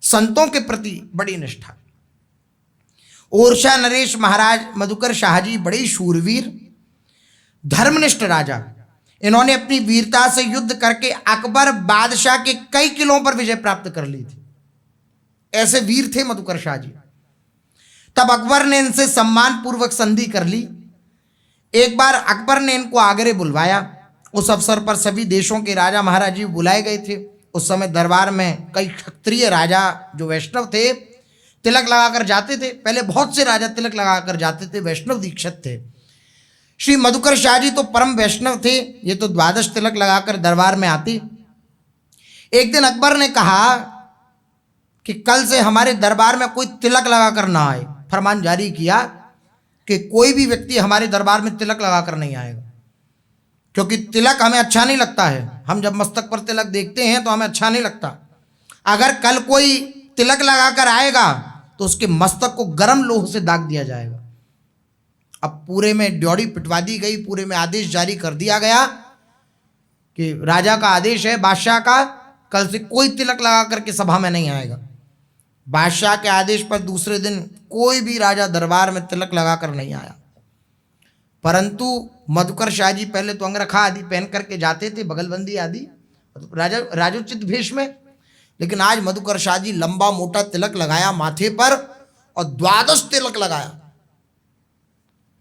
Speaker 1: संतों के प्रति बड़ी निष्ठा। ओरछा नरेश महाराज मधुकर शाह जी बड़े शूरवीर धर्मनिष्ठ राजा, इन्होंने अपनी वीरता से युद्ध करके अकबर बादशाह के कई किलों पर विजय प्राप्त कर ली थी। ऐसे वीर थे मधुकर शाह जी। तब अकबर ने इनसे सम्मान पूर्वक संधि कर ली। एक बार अकबर ने इनको आगरे बुलवाया। उस अवसर पर सभी देशों के राजा महाराज जी बुलाए गए थे। उस समय दरबार में कई क्षत्रिय राजा जो वैष्णव थे तिलक लगाकर जाते थे। पहले बहुत से राजा तिलक लगाकर जाते थे, वैष्णव दीक्षित थे। श्री मधुकर शाह जी तो परम वैष्णव थे, ये तो 12 तिलक लगाकर दरबार में आते। एक दिन अकबर ने कहा कि कल से हमारे दरबार में कोई तिलक लगाकर ना आए, फरमान जारी किया कि कोई भी व्यक्ति हमारे दरबार में तिलक लगाकर नहीं आएगा, क्योंकि तिलक हमें अच्छा नहीं लगता है। हम जब मस्तक पर तिलक देखते हैं तो हमें अच्छा नहीं लगता। अगर कल कोई तिलक लगाकर आएगा तो उसके मस्तक को गर्म लोह से दाग दिया जाएगा। अब पूरे में ड्योढ़ी पिटवा दी गई, पूरे में आदेश जारी कर दिया गया कि राजा का आदेश है, बादशाह का, कल से कोई तिलक लगा करके सभा में नहीं आएगा। बादशाह के आदेश पर दूसरे दिन कोई भी राजा दरबार में तिलक लगाकर नहीं आया। परंतु मधुकर शाह जी पहले तो अंगरखा आदि पहन करके जाते थे, बगलबंदी आदि, राजोचित भेष में। लेकिन आज मधुकर शाह जी लंबा मोटा तिलक लगाया माथे पर और 12 तिलक लगाया,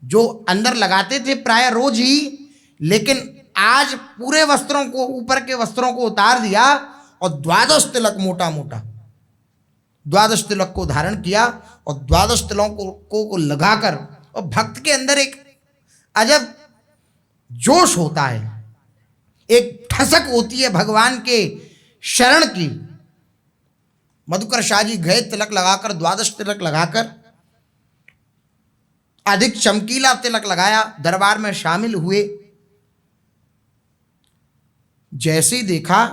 Speaker 1: जो अंदर लगाते थे प्राय रोज ही, लेकिन आज पूरे वस्त्रों को, ऊपर के वस्त्रों को उतार दिया और 12 तिलक मोटा मोटा 12 तिलक को धारण किया और 12 तिलकों को लगाकर, और भक्त के अंदर एक अजब जोश होता है, एक ठसक होती है भगवान के शरण की। मधुकर शाह जी गए तिलक लगाकर, 12 तिलक लगाकर, अधिक चमकीला तिलक लगाया, दरबार में शामिल हुए। जैसे ही देखा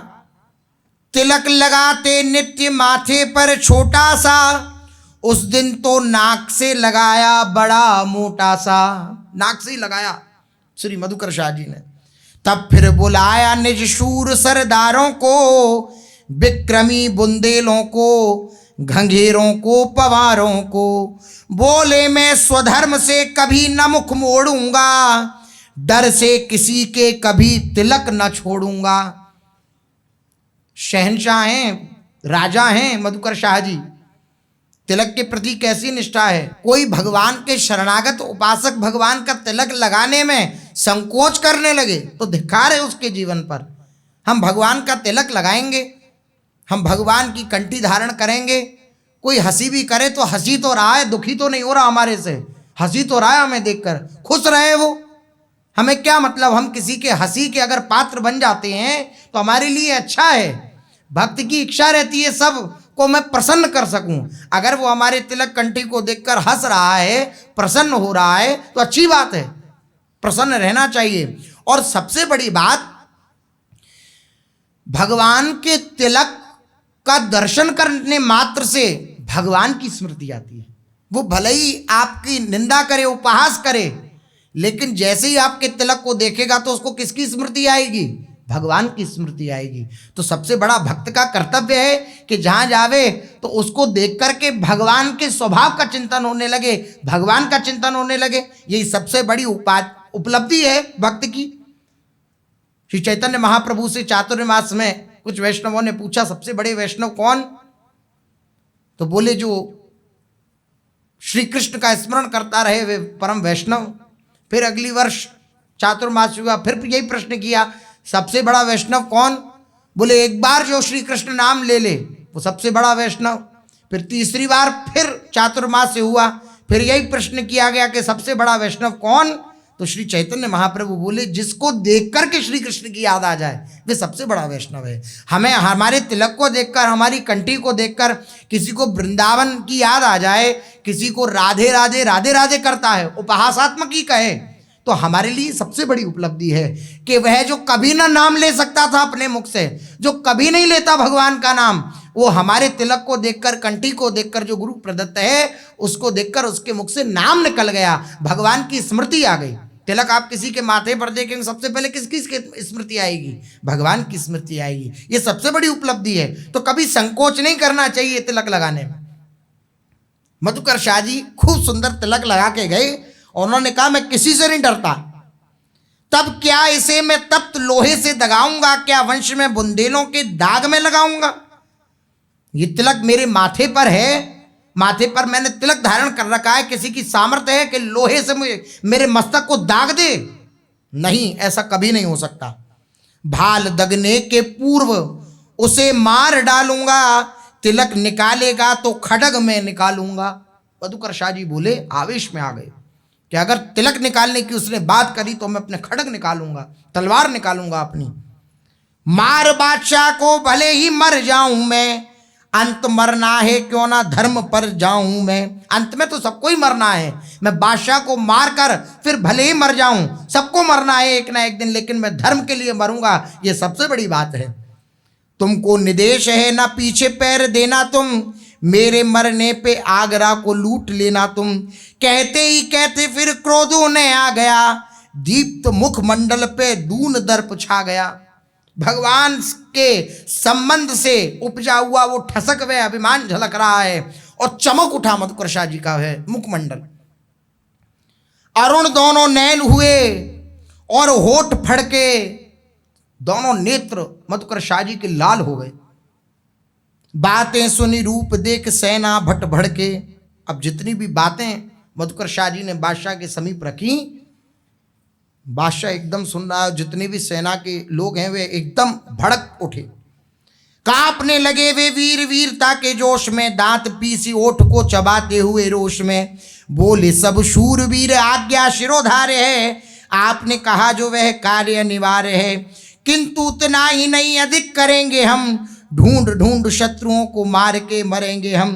Speaker 1: तिलक लगाते नित्य माथे पर छोटा सा, उस दिन तो नाक से लगाया बड़ा मोटा सा। नाक से ही लगाया श्री मधुकर शाह जी ने। तब फिर बुलाया निज शूर सरदारों को, विक्रमी बुंदेलों को, घंघेरों को, पवारों को। बोले मैं स्वधर्म से कभी न मुख मोड़ूंगा, डर से किसी के कभी तिलक न छोड़ूंगा। शहंशाह हैं, राजा हैं मधुकर शाह जी, तिलक के प्रति कैसी निष्ठा है। कोई भगवान के शरणागत उपासक भगवान का तिलक लगाने में संकोच करने लगे तो धिक्कार है उसके जीवन पर। हम भगवान का तिलक लगाएंगे, हम भगवान की कंठी धारण करेंगे, कोई हंसी भी करे तो हंसी तो रहा है, दुखी तो नहीं हो रहा हमारे से, हंसी तो रहा है हमें देखकर, खुश रहे वो, हमें क्या मतलब। हम किसी के हंसी के अगर पात्र बन जाते हैं तो हमारे लिए अच्छा है। भक्त की इच्छा रहती है सब को मैं प्रसन्न कर सकूं। अगर वो हमारे तिलक कंठी को देखकर हंस रहा है, प्रसन्न हो रहा है, तो अच्छी बात है, प्रसन्न रहना चाहिए। और सबसे बड़ी बात, भगवान के तिलक का दर्शन करने मात्र से भगवान की स्मृति आती है। वो भले ही आपकी निंदा करे, उपहास करे, लेकिन जैसे ही आपके तिलक को देखेगा तो उसको किसकी स्मृति आएगी? भगवान की स्मृति आएगी। तो सबसे बड़ा भक्त का कर्तव्य है कि जहां जावे तो उसको देख करके भगवान के स्वभाव का चिंतन होने लगे, भगवान का चिंतन होने लगे। यही सबसे बड़ी उपलब्धि है भक्त की। श्री चैतन्य महाप्रभु से चातुर्मास में कुछ वैष्णवों ने पूछा, सबसे बड़े वैष्णव कौन? तो बोले जो श्री कृष्ण का स्मरण करता रहे वे परम वैष्णव। फिर अगली वर्ष चातुर्मास हुआ, फिर यही प्रश्न किया, सबसे बड़ा वैष्णव कौन? बोले एक बार जो श्री कृष्ण नाम ले ले वो सबसे बड़ा वैष्णव। फिर तीसरी बार फिर चातुर्मास से हुआ, फिर यही प्रश्न किया गया कि सबसे बड़ा वैष्णव कौन? तो श्री चैतन्य महाप्रभु बोले जिसको देख करके श्री कृष्ण की याद आ जाए वे सबसे बड़ा वैष्णव है। हमें हमारे तिलक को देखकर, हमारी कंठी को देखकर किसी को वृंदावन की याद आ जाए, किसी को राधे राधे राधे राधे करता है, उपहासात्मक ही कहे, तो हमारे लिए सबसे बड़ी उपलब्धि है कि वह जो कभी ना नाम ले सकता था अपने मुख से, जो कभी नहीं लेता भगवान का नाम, वो हमारे तिलक को देखकर, कंठी को देखकर, जो गुरु प्रदत्त है उसको देखकर उसके मुख से नाम निकल गया, भगवान की स्मृति आ गई। तिलक आप किसी के माथे पर देखेंगे सबसे पहले किसकी स्मृति आएगी? भगवान की स्मृति आएगी। ये सबसे बड़ी उपलब्धि है। तो कभी संकोच नहीं करना चाहिए तिलक लगाने में। मधुकर शाह जी खूब सुंदर तिलक लगा के गए और उन्होंने कहा मैं किसी से नहीं डरता। तब क्या इसे मैं तप्त लोहे से दगाऊंगा? क्या वंश में बुंदेलों के दाग में लगाऊंगा? ये तिलक मेरे माथे पर है, माथे पर मैंने तिलक धारण कर रखा है। किसी की सामर्थ्य है कि लोहे से मेरे मस्तक को दाग दे? नहीं, ऐसा कभी नहीं हो सकता। भाल दगने के पूर्व उसे मार डालूंगा, तिलक निकालेगा तो खड्ग में निकालूंगा। मधुकर शाह जी बोले, आवेश में आ गए कि अगर तिलक निकालने की उसने बात करी तो मैं अपने खड्ग निकालूंगा, तलवार निकालूंगा अपनी। मार बादशाह को भले ही मर जाऊं मैं, अंत मरना है क्यों ना धर्म पर जाऊं मैं। अंत में तो सबको ही मरना है, मैं बादशाह को मारकर फिर भले ही मर जाऊं, सबको मरना है एक ना एक दिन, लेकिन मैं धर्म के लिए मरूंगा, ये सबसे बड़ी बात है। तुमको निदेश है ना पीछे पैर देना तुम, मेरे मरने पे आगरा को लूट लेना तुम। कहते ही कहते फिर क्रोधों ने आ गया, दीप्त मुख मंडल पे दून दर्प छा गया। भगवान के संबंध से उपजा हुआ वो ठसक व अभिमान झलक रहा है और चमक उठा मधुकरशाह जी का है मुखमंडल। अरुण दोनों नैन हुए और होठ फड़के, दोनों नेत्र मधुकरशाह जी के लाल हो गए। बातें सुनी रूप देख सेना भट भड़के। अब जितनी भी बातें मधुकरशाह जी ने बादशाह के समीप रखी, बादशाह एकदम सुन रहा है, जितने भी सेना के लोग हैं वे एकदम भड़क उठे। कांपने लगे वे वीर वीरता के जोश में, दांत पीसी ओठ को चबाते हुए रोष में। बोले सब शूरवीर आज्ञा शिरोधार्य है, आपने कहा जो वह कार्य अनिवार्य है। किंतु उतना ही नहीं अधिक करेंगे हम, ढूंढ ढूंढ शत्रुओं को मार के मरेंगे हम।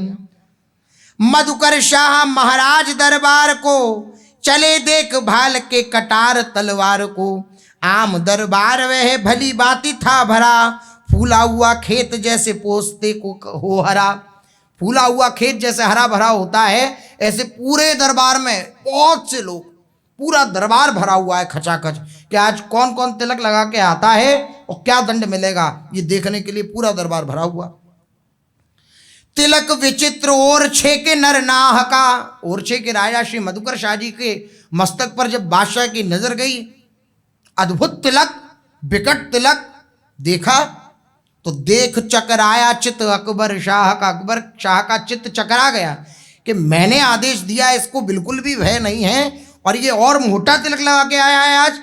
Speaker 1: मधुकरशाह महाराज दरबार को चले देख भाल के कटार तलवार को। आम दरबार वह भली बाती था भरा, फूला हुआ खेत जैसे पोसते को हो हरा। फूला हुआ खेत जैसे हरा भरा होता है, ऐसे पूरे दरबार में बहुत से लोग, पूरा दरबार भरा हुआ है खचाखच कि आज कौन कौन तिलक लगा के आता है और क्या दंड मिलेगा, ये देखने के लिए पूरा दरबार भरा हुआ। तिलक विचित्र ओरछे के नर नाह का। ओरछे के राजा श्री मधुकरशाह जी के मस्तक पर जब बादशाह की नजर गई, अद्भुत तिलक, विकट तिलक देखा तो देख चकराया चित्त अकबर शाह का। अकबर शाह का चित्त चकरा गया कि मैंने आदेश दिया, इसको बिल्कुल भी भय नहीं है और ये और मोटा तिलक लगा के आया है आज।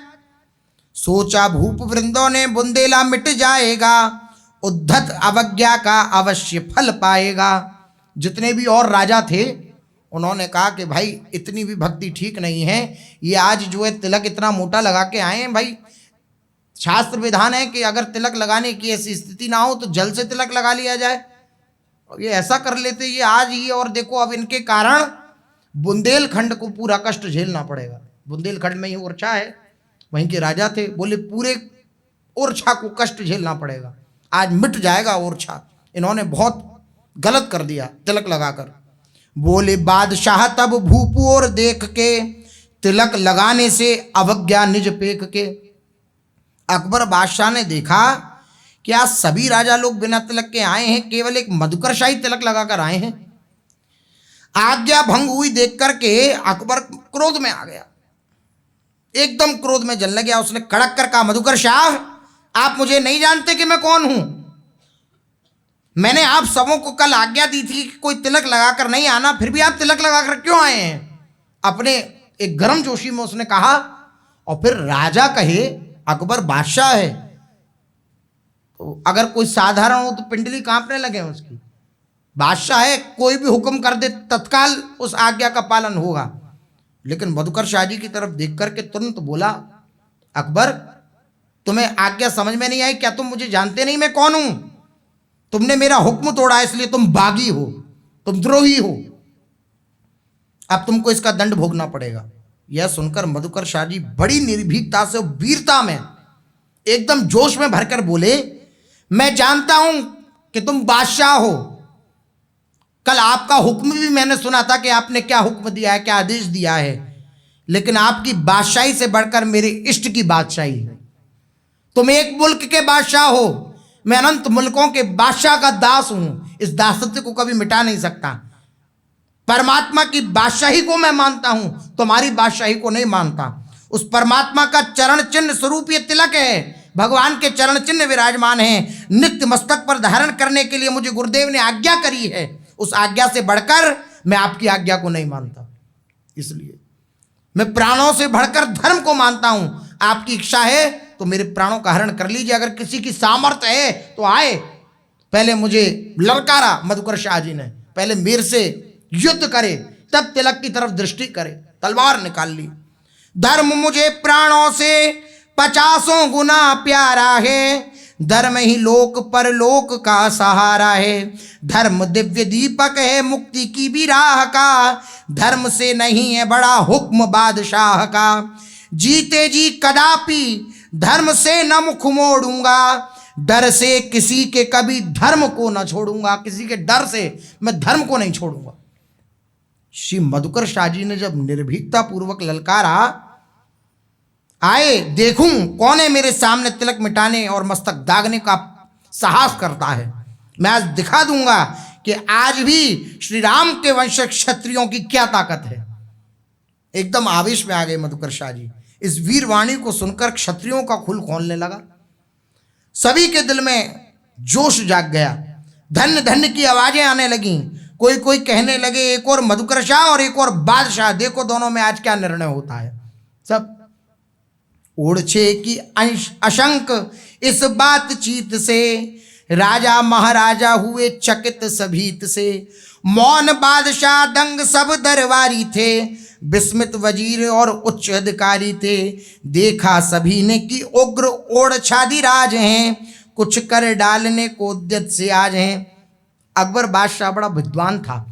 Speaker 1: सोचा भूप वृंदों ने बुंदेला मिट जाएगा, उद्धत अवज्ञा का अवश्य फल पाएगा। जितने भी और राजा थे उन्होंने कहा कि भाई इतनी भी भक्ति ठीक नहीं है, ये आज जो है तिलक इतना मोटा लगा के आए हैं। भाई शास्त्र विधान है कि अगर तिलक लगाने की ऐसी स्थिति ना हो तो जल से तिलक लगा लिया जाए, और ये ऐसा कर लेते ये आज ही। और देखो अब इनके कारण बुंदेलखंड को पूरा कष्ट झेलना पड़ेगा। बुंदेलखंड में ही ओरछा है, वहीं के राजा थे, बोले पूरे ओरछा को कष्ट झेलना पड़ेगा, आज मिट जाएगा ओरछा। इन्होंने बहुत गलत कर दिया तिलक लगाकर। बोले बादशाह तब भूप और देख के, तिलक लगाने से अवज्ञा निज पेक के। अकबर बादशाह ने देखा कि आज सभी राजा लोग बिना तिलक के आए हैं, केवल एक मधुकरशाही तिलक लगाकर आए हैं। आज्ञा भंग हुई देख करके अकबर क्रोध में आ गया, एकदम क्रोध में जलने गया। उसने कड़क कर कहा, मधुकरशाह आप मुझे नहीं जानते कि मैं कौन हूं? मैंने आप सबों को कल आज्ञा दी थी कि कोई तिलक लगाकर नहीं आना, फिर भी आप तिलक लगाकर क्यों आए हैं? अपने एक गर्म जोशी में उसने कहा। और फिर राजा कहे, अकबर बादशाह है तो अगर कोई साधारण हो तो पिंडली कांपने लगे उसकी। बादशाह है, कोई भी हुक्म कर दे तत्काल उस आज्ञा का पालन होगा। लेकिन मधुकरशाह जी की तरफ देख करके तुरंत बोला, अकबर तुम्हें आज्ञा समझ में नहीं आई क्या? तुम मुझे जानते नहीं मैं कौन हूं? तुमने मेरा हुक्म तोड़ा इसलिए तुम बागी हो, तुम द्रोही हो, अब तुमको इसका दंड भोगना पड़ेगा। यह सुनकर मधुकरशाह जी बड़ी निर्भीकता से, वीरता में, एकदम जोश में भरकर बोले, मैं जानता हूं कि तुम बादशाह हो। कल आपका हुक्म भी मैंने सुना था कि आपने क्या हुक्म दिया है, क्या आदेश दिया है, लेकिन आपकी बादशाही से बढ़कर मेरे इष्ट की बादशाही है। तुम एक मुल्क के बादशाह हो, मैं अनंत मुल्कों के बादशाह का दास हूं, इस दासत्व को कभी मिटा नहीं सकता। परमात्मा की बादशाही को मैं मानता हूं, तुम्हारी बादशाही को नहीं मानता। उस परमात्मा का चरण चिन्ह स्वरूप ये तिलक है, भगवान के चरण चिन्ह विराजमान है, नित्य मस्तक पर धारण करने के लिए मुझे गुरुदेव ने आज्ञा करी है। उस आज्ञा से बढ़कर मैं आपकी आज्ञा को नहीं मानता, इसलिए मैं प्राणों से बढ़कर धर्म को मानता हूं। आपकी इच्छा है तो मेरे प्राणों का हरण कर लीजिए, अगर किसी की सामर्थ्य है तो आए। पहले मुझे ललकारा मधुकरशाह जी ने, पहले मेरे से युद्ध करे, तब तिलक की तरफ दृष्टि करे। तलवार निकाल ली। धर्म मुझे प्राणों से 50 गुना प्यारा है, धर्म ही लोक परलोक का सहारा है। धर्म दिव्य दीपक है मुक्ति की भी राह का। धर्म से नहीं है बड़ा हुक्म बादशाह का। जीते जी कदापि धर्म से न मुख मोड़ूंगा। डर से किसी के कभी धर्म को न छोड़ूंगा। किसी के डर से मैं धर्म को नहीं छोड़ूंगा। श्री मधुकर शाह जी ने जब निर्भीकता पूर्वक ललकारा, आए देखूं कौन है मेरे सामने तिलक मिटाने और मस्तक दागने का साहस करता है। मैं आज दिखा दूंगा कि आज भी श्री राम के वंशज क्षत्रियों की क्या ताकत है। एकदम आवेश में आ गए मधुकर शाह जी। इस वीरवाणी को सुनकर क्षत्रियों का खुल खोलने लगा। सभी के दिल में जोश जाग गया। धन्य धन्य की आवाजें आने लगीं। कोई कोई कहने लगे एक और मधुकर शाह और एक और बादशाह, देखो दोनों में आज क्या निर्णय होता है। सब ओढ़छे की अशंक इस बातचीत से राजा महाराजा हुए चकित सभीत से। मौन बादशाह दंग सब दरबारी थे। विस्मित वजीर और उच्च अधिकारी थे। देखा सभी ने कि उग्र ओढ़छादिराज हैं। कुछ कर डालने को उद्यत से आज हैं। अकबर बादशाह बड़ा विद्वान था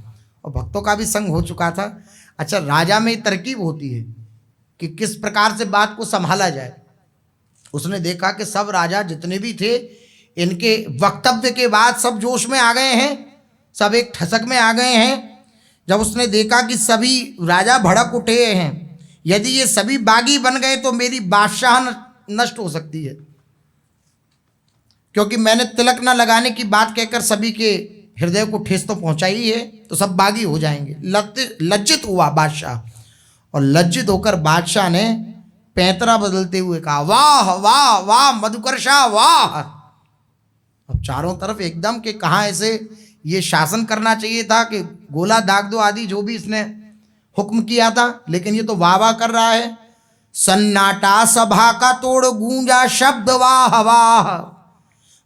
Speaker 1: और भक्तों का भी संग हो चुका था। अच्छा, राजा में तरकीब होती है कि किस प्रकार से बात को संभाला जाए। उसने देखा कि सब राजा जितने भी थे, इनके वक्तव्य के बाद सब जोश में आ गए हैं, सब एक ठसक में आ गए हैं। जब उसने देखा कि सभी राजा भड़क उठे हैं, यदि ये सभी बागी बन गए तो मेरी बादशाह नष्ट हो सकती है, क्योंकि मैंने तिलक न लगाने की बात कहकर सभी के हृदय को ठेस तो पहुंचाई है, तो सब बागी हो जाएंगे। लज्जित हुआ बादशाह और लज्जित होकर बादशाह ने पैंतरा बदलते हुए कहा, वाह वाह वाह मधुकर शाह वाह। अब चारों तरफ एकदम कि कहाँ ऐसे ये शासन करना चाहिए था कि गोला दाग दो आदि जो भी इसने हुक्म किया था, लेकिन ये तो वाह वाह कर रहा है। सन्नाटा सभा का तोड़ गूंजा शब्द वाह वाह।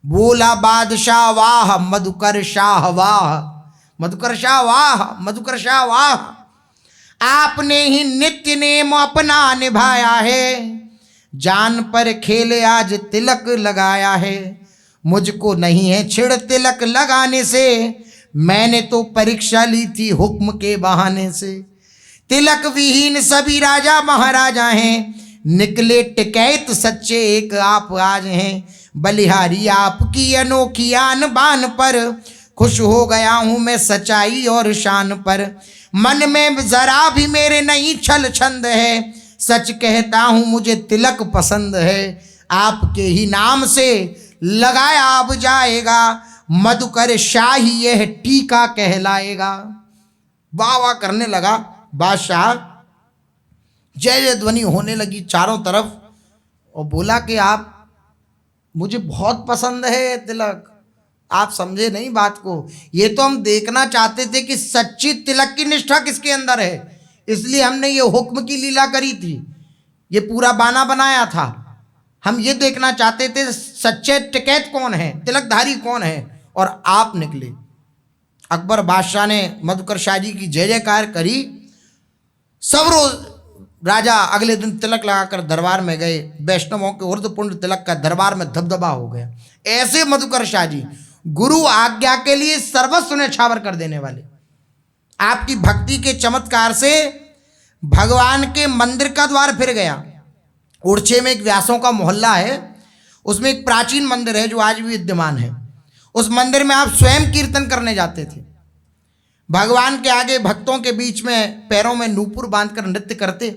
Speaker 1: बोला बादशाह वाह मधुकर शाह वाह। मधुकर शाह वाह, मधुकर शाह वाह। आपने ही नित्य नेम अपना निभाया है। जान पर खेले आज तिलक लगाया है। मुझको नहीं है छिड़ तिलक लगाने से। मैंने तो परीक्षा ली थी हुक्म के बहाने से। तिलक विहीन सभी राजा महाराजा हैं। निकले टिकैत सच्चे एक आप आज हैं। बलिहारी आपकी अनोखी आन बान पर। खुश हो गया हूं मैं सच्चाई और शान पर। मन में जरा भी मेरे नहीं छल छंद है। सच कहता हूं मुझे तिलक पसंद है। आपके ही नाम से लगाया अब जाएगा। मधुकर शाही यह टीका कहलाएगा। वाह वाह करने लगा बादशाह। जय जय ध्वनि होने लगी चारों तरफ और बोला कि आप, मुझे बहुत पसंद है तिलक। आप समझे नहीं बात को। ये तो हम देखना चाहते थे कि सच्ची तिलक की निष्ठा किसके अंदर है, इसलिए हमने ये हुक्म की लीला करी थी, ये पूरा बाना बनाया था। हम ये देखना चाहते थे सच्चे टिकैत कौन है, तिलकधारी कौन है, और आप निकले। अकबर बादशाह ने मधुकर शाह जी की जय जयकार करी। सब रोज राजा अगले दिन तिलक लगाकर दरबार में गए। वैष्णवों के ऊर्ध्वपुंड तिलक का दरबार में धबधबा हो गया। ऐसे मधुकर शाह जी गुरु आज्ञा के लिए सर्वस्व न्यौछावर कर देने वाले। आपकी भक्ति के चमत्कार से भगवान के मंदिर का द्वार फिर गया। ओरछे में एक व्यासों का मोहल्ला है, उसमें एक प्राचीन मंदिर है जो आज भी विद्यमान है। उस मंदिर में आप स्वयं कीर्तन करने जाते थे। भगवान के आगे भक्तों के बीच में पैरों में नूपुर बांधकर नृत्य करते,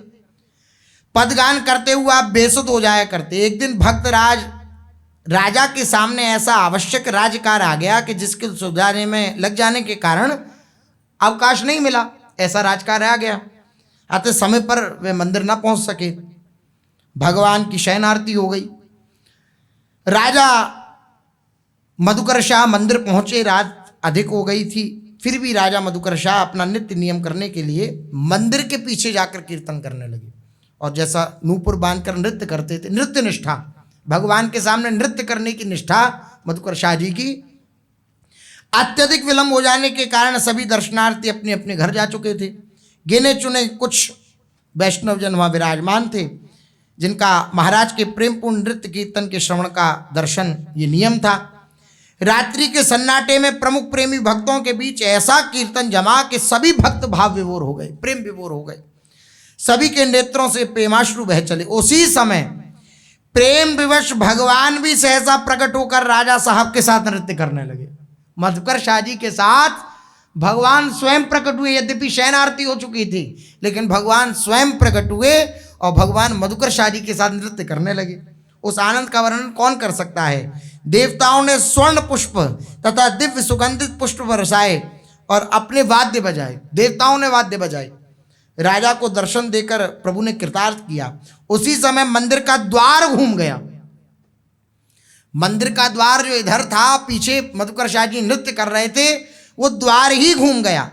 Speaker 1: पदगान करते हुए आप बेसुध हो जाया करते। एक दिन भक्त राजा के सामने ऐसा आवश्यक राजकार्य आ गया कि जिसके सुलझाने में लग जाने के कारण अवकाश नहीं मिला। ऐसा राजकार्य आ गया, आते समय पर वे मंदिर ना पहुंच सके। भगवान की शयन आरती हो गई। राजा मधुकर शाह मंदिर पहुंचे, रात अधिक हो गई थी। फिर भी राजा मधुकर शाह अपना नित्य नियम करने के लिए मंदिर के पीछे जाकर कीर्तन करने लगे। और जैसा नूपुर बांधकर नृत्य करते थे, नृत्य निष्ठा, भगवान के सामने नृत्य करने की निष्ठा मधुकर शाह जी की। अत्यधिक विलंब हो जाने के कारण सभी दर्शनार्थी अपने अपने घर जा चुके थे। गिने चुने कुछ वैष्णव जन वहाँ विराजमान थे। जिनका महाराज के प्रेमपूर्ण नृत्य कीर्तन के श्रवण का दर्शन ये नियम था। रात्रि के सन्नाटे में प्रमुख प्रेमी भक्तों के बीच ऐसा कीर्तन जमा कि सभी भक्त भाव विभोर हो गए, प्रेम विभोर हो गए, सभी के नेत्रों से प्रेमाश्रु बह चले। उसी समय प्रेम विवश भगवान भी सहसा प्रकट होकर राजा साहब के साथ नृत्य करने लगे। मधुकर शाह जी के साथ भगवान स्वयं प्रकट हुए। यद्यपि शयन आरती हो चुकी थी, लेकिन भगवान स्वयं प्रकट हुए और भगवान मधुकर शाह जी के साथ नृत्य करने लगे। उस आनंद का वर्णन कौन कर सकता है। देवताओं ने स्वर्ण पुष्प तथा दिव्य सुगंधित पुष्प बरसाए और अपने वाद्य बजाए। देवताओं ने वाद्य बजाए। राजा को दर्शन देकर प्रभु ने कृतार्थ किया। उसी समय मंदिर का द्वार घूम गया। मंदिर का द्वार जो इधर था, पीछे मधुकर शाह जी नृत्य कर रहे थे, वो द्वार ही घूम गया।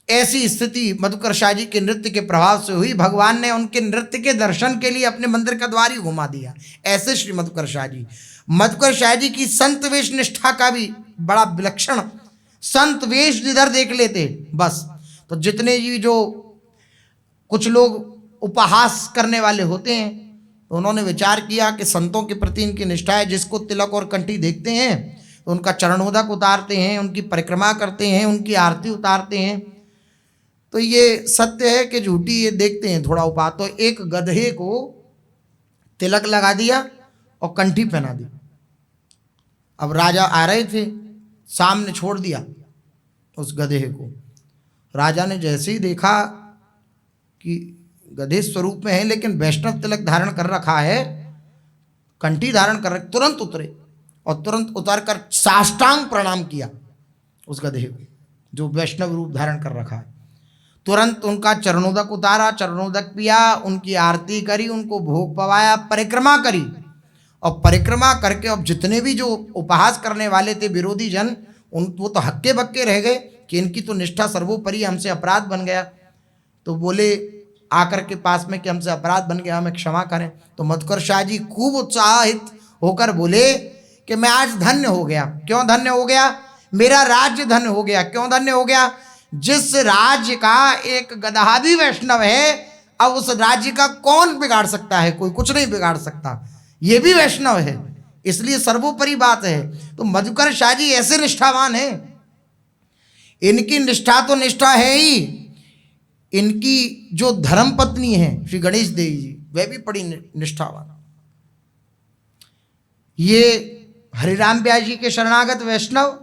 Speaker 1: ऐसी स्थिति मधुकर शाह जी के नृत्य के प्रभाव से हुई। भगवान ने उनके नृत्य के दर्शन के लिए अपने मंदिर का द्वार ही घुमा दिया। ऐसे श्री मधुकर शाह जी। मधुकर शाह जी की संत वेश निष्ठा का भी बड़ा विलक्षण, संत वेश जिधर देख लेते बस, तो जितने जी जो कुछ लोग उपहास करने वाले होते हैं, तो उन्होंने विचार किया कि संतों के प्रति इनकी निष्ठा है। जिसको तिलक और कंठी देखते हैं तो उनका चरणोदक उतारते हैं, उनकी परिक्रमा करते हैं, उनकी आरती उतारते हैं। तो ये सत्य है कि झूठी ये देखते हैं थोड़ा उपा। तो एक गधे को तिलक लगा दिया और कंठी पहना दी। अब राजा आ रहे थे, सामने छोड़ दिया उस गधे को। राजा ने जैसे ही देखा कि गधे स्वरूप में है लेकिन वैष्णव तिलक धारण कर रखा है, कंठी धारण कर रखा, तुरंत उतरे और तुरंत उतर कर साष्टांग प्रणाम किया उस गधे को जो वैष्णव रूप धारण कर रखा है। तुरंत उनका चरणोदक उतारा, चरणोदक पिया, उनकी आरती करी, उनको भोग पवाया, परिक्रमा करी। और परिक्रमा करके अब जितने भी जो उपहास करने वाले थे विरोधी जन, वो तो हक्के बक्के रह गए कि इनकी तो निष्ठा सर्वोपरि, हमसे अपराध बन गया। तो बोले आकर के पास में कि हमसे अपराध बन गया, हमें क्षमा करें। तो मधुकर शाह जी खूब उत्साहित होकर बोले कि मैं आज धन्य हो गया। क्यों धन्य हो गया? मेरा राज्य धन्य हो गया। क्यों धन्य हो गया? जिस राज्य का एक गदहा भी वैष्णव है, अब उस राज्य का कौन बिगाड़ सकता है? कोई कुछ नहीं बिगाड़ सकता। ये भी वैष्णव है, इसलिए सर्वोपरि बात है। तो मधुकर शाह जी ऐसे निष्ठावान है। इनकी निष्ठा तो निष्ठा है ही, इनकी जो धर्म पत्नी है श्री गणेश देवी जी, वह भी बड़ी निष्ठावान। ये हरिराम व्यास जी के शरणागत वैष्णव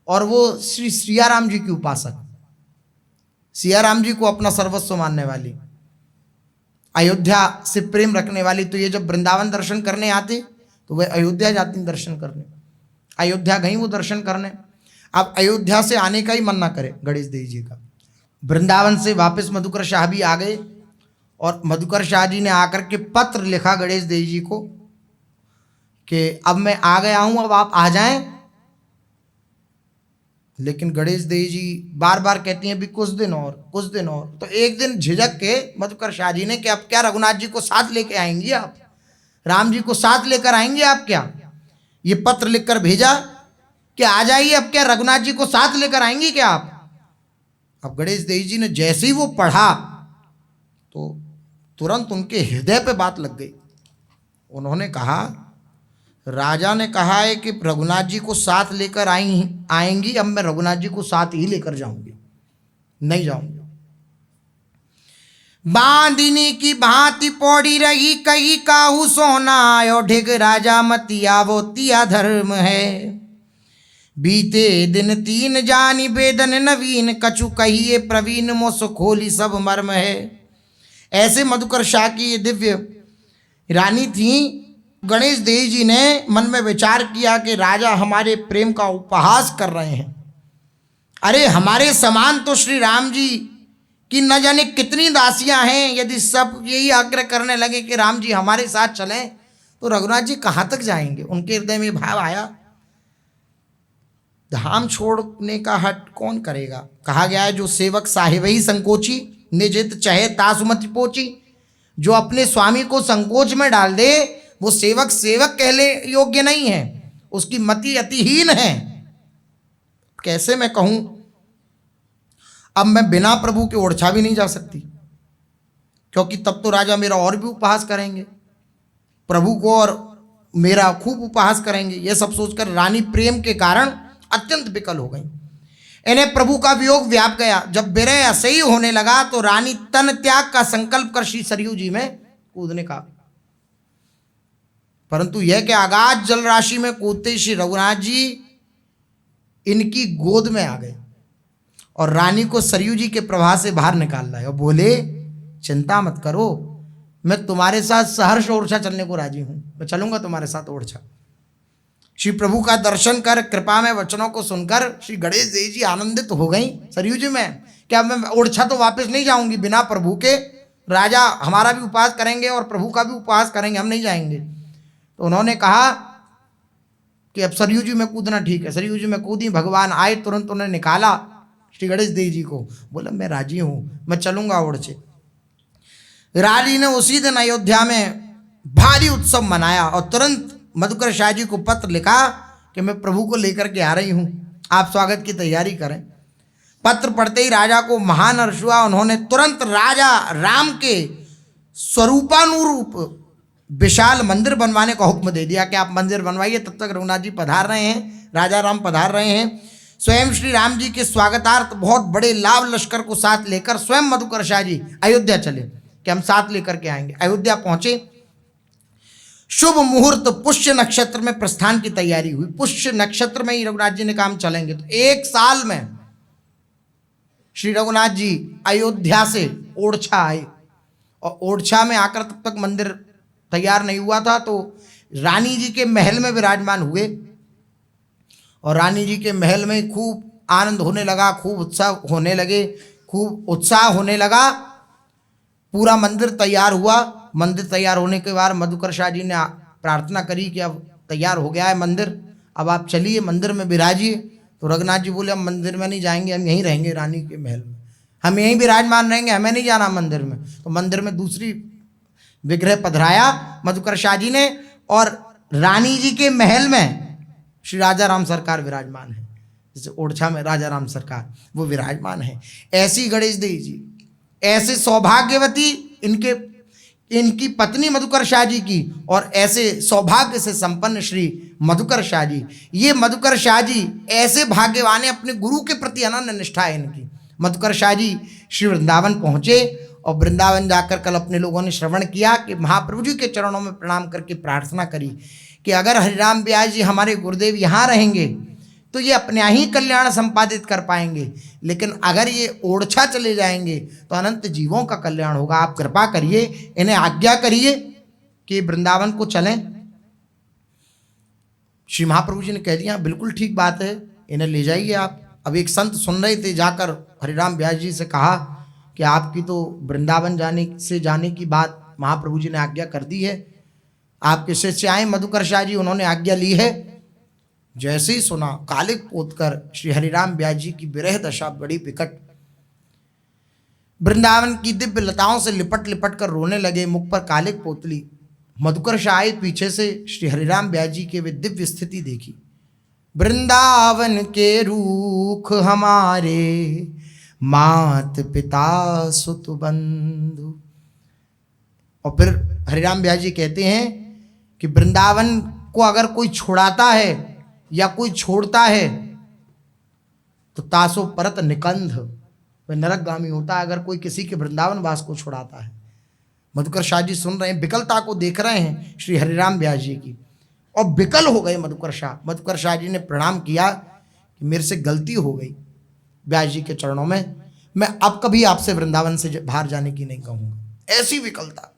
Speaker 1: और वो श्री सियाराम जी की उपासक, सियाराम जी को अपना सर्वस्व मानने वाली, अयोध्या से प्रेम रखने वाली। तो ये जब वृंदावन दर्शन करने आते तो वह अयोध्या जाती दर्शन करने। अयोध्या गई वो दर्शन करने। अब अयोध्या से आने का ही मन ना करे गणेश देवी जी का। वृंदावन से वापस मधुकर शाह भी आ गए और मधुकर शाह जी ने आकर के पत्र लिखा गणेश देवी जी को कि अब मैं आ गया हूं, अब आप आ जाएं। लेकिन गणेश देवी जी बार बार कहती हैं भी कुछ दिन और, कुछ दिन और। तो एक दिन झिझक के मधुकर शाह जी ने कि अब क्या रघुनाथ जी को साथ लेके आएंगी आप, राम जी को साथ लेकर आएंगे आप क्या? ये पत्र लिखकर भेजा कि आ जाइए, अब क्या रघुनाथ जी को साथ लेकर आएंगी क्या आप? अब गणेश देवी जी ने जैसे ही वो पढ़ा तो तुरंत उनके हृदय पे बात लग गई। उन्होंने कहा, राजा ने कहा है कि रघुनाथ जी को साथ लेकर आएंगी, अब मैं रघुनाथ जी को साथ ही लेकर जाऊंगी, नहीं जाऊंगी। बांधिनी की भांति पौड़ी रही, कही काहू सोना आयो ढिग, राजा मतिया वो तिया धर्म है। बीते दिन तीन जानी बेदन नवीन, कछु कहिए प्रवीण मोस खोली सब मर्म है। ऐसे मधुकर शाह की ये दिव्य रानी थी। गणेश देवी जी ने मन में विचार किया कि राजा हमारे प्रेम का उपहास कर रहे हैं। अरे हमारे समान तो श्री राम जी की न जाने कितनी दासियां हैं। यदि सब यही आग्रह करने लगे कि राम जी हमारे साथ चलें तो रघुनाथ जी कहाँ तक जाएंगे? उनके हृदय में भाव आया, धाम छोड़ने का हट कौन करेगा? कहा गया है, जो सेवक साहिब ही संकोची, निजित चहे तासुमति पोची। जो अपने स्वामी को संकोच में डाल दे वो सेवक सेवक कहले योग्य नहीं है, उसकी मति अतिहीन है। कैसे मैं कहूं, अब मैं बिना प्रभु के ओरछा भी नहीं जा सकती। क्योंकि तब तो राजा मेरा और भी उपहास करेंगे, प्रभु को और मेरा खूब उपहास करेंगे। यह सब सोचकर रानी प्रेम के कारण अत्यंत विकल हो गई। इन्हें प्रभु का वियोग व्याप गया। जब विरह असह्य होने लगा तो रानी तन त्याग का संकल्प कर श्री सरयू जी में कूदने का, परंतु यह कि अगाध जल राशि में कूदते श्री रघुनाथ जी इनकी गोद में आ गए और रानी को सरयू जी के प्रवाह से बाहर निकाल लाए और बोले, चिंता मत करो, मैं तुम्हारे साथ सहर्ष ओरछा चलने को राजी हूं, मैं चलूंगा तुम्हारे साथ ओरछा। श्री प्रभु का दर्शन कर कृपा में वचनों को सुनकर श्री गणेश देव जी आनंदित हो गई। सरयू जी में क्या मैं ओरछा तो वापस नहीं जाऊंगी बिना प्रभु के, राजा हमारा भी उपवास करेंगे और प्रभु का भी उपवास करेंगे, हम नहीं जाएंगे। तो उन्होंने कहा कि अब सरयू जी में कूदना ठीक है। सरयू जी में कूदी, भगवान आए, तुरंत उन्हें निकाला श्री गणेश देव जी को, बोला मैं राजी हूं, मैं चलूंगा ओरछे। रानी ने उसी दिन अयोध्या में भारी उत्सव मनाया और तुरंत मधुकर शाह जी को पत्र लिखा कि मैं प्रभु को लेकर के आ रही हूं, आप स्वागत की तैयारी करें। पत्र पढ़ते ही राजा को महान हर्ष हुआ। उन्होंने तुरंत राजा राम के स्वरूपानुरूप विशाल मंदिर बनवाने का हुक्म दे दिया कि आप मंदिर बनवाइए। तब तक रघुनाथ जी पधार रहे हैं, राजा राम पधार रहे हैं। स्वयं श्री राम जी के स्वागतार्थ बहुत बड़े लाभ लश्कर को साथ लेकर स्वयं मधुकर शाह जी अयोध्या चले कि हम साथ लेकर के आएंगे। अयोध्या पहुंचे, शुभ मुहूर्त पुष्य नक्षत्र में प्रस्थान की तैयारी हुई। पुष्य नक्षत्र में ही रघुनाथ जी ने काम चलेंगे। तो एक साल में श्री रघुनाथ जी अयोध्या से ओरछा आए और ओरछा में आकर तब तक मंदिर तैयार नहीं हुआ था, तो रानी जी के महल में विराजमान हुए और रानी जी के महल में खूब आनंद होने लगा, खूब उत्साह होने लगे, खूब उत्साह होने लगा। पूरा मंदिर तैयार हुआ। मंदिर तैयार होने के बाद मधुकर शाह जी ने प्रार्थना करी कि अब तैयार हो गया है मंदिर, अब आप चलिए मंदिर में विराजिए। तो रघुनाथ जी बोले, हम मंदिर में नहीं जाएंगे, हम यहीं रहेंगे रानी के महल में, हम यहीं विराजमान रहेंगे, हमें नहीं जाना मंदिर में। तो मंदिर में दूसरी विग्रह पधराया मधुकर शाह जी ने और रानी जी के महल में श्री राजा राम सरकार विराजमान है। जैसे ओरछा में राजा राम सरकार वो विराजमान है, ऐसी गणेश देव जी, ऐसे सौभाग्यवती इनकी पत्नी मधुकर शाह जी की और ऐसे सौभाग्य से संपन्न श्री मधुकर शाह जी। ये मधुकर शाह जी ऐसे भाग्यवान है, अपने गुरु के प्रति अनन्य निष्ठा है इनकी। मधुकर शाह जी श्री वृंदावन पहुंचे और वृंदावन जाकर कल अपने लोगों ने श्रवण किया कि महाप्रभु जी के चरणों में प्रणाम करके प्रार्थना करी कि अगर हरिराम व्यास जी हमारे गुरुदेव यहाँ रहेंगे तो ये अपने ही कल्याण संपादित कर पाएंगे, लेकिन अगर ये ओरछा चले जाएंगे तो अनंत जीवों का कल्याण होगा। आप कृपा करिए, इन्हें आज्ञा करिए कि वृंदावन को चलें। श्री महाप्रभु जी ने कह दिया, बिल्कुल ठीक बात है, इन्हें ले जाइए आप। अब एक संत सुन रहे थे, जाकर हरिराम व्यास जी से कहा कि आपकी तो वृंदावन जाने की बात महाप्रभु जी ने आज्ञा कर दी है, आपके शिष्य आए मधुकर शाह जी, उन्होंने आज्ञा ली है। जैसे ही सुना, कालिक पोतकर श्री हरिराम व्यास जी की विरह दशा बड़ी विकट, वृंदावन की दिव्य लताओं से लिपट लिपट कर रोने लगे, मुख पर कालिक पोतली। मधुकर शाह आए पीछे से, श्री हरिराम व्यास जी की वे दिव्य स्थिति देखी। वृंदावन के रूख हमारे मात पिता सुत बंधु। और फिर हरिराम व्यास जी कहते हैं कि वृंदावन को अगर कोई छुड़ाता है या कोई छोड़ता है तो तासो परत निकंध, वह नरकगामी होता है अगर कोई किसी के वृंदावन वास को छुड़ाता है। मधुकर शाह जी सुन रहे हैं, विकलता को देख रहे हैं श्री हरिराम व्यास जी की, और विकल हो गए मधुकर शाह। मधुकर शाह जी ने प्रणाम किया कि मेरे से गलती हो गई व्यास जी के चरणों में, मैं अब कभी आपसे वृंदावन से बाहर जाने की नहीं कहूँगा। ऐसी विकलता।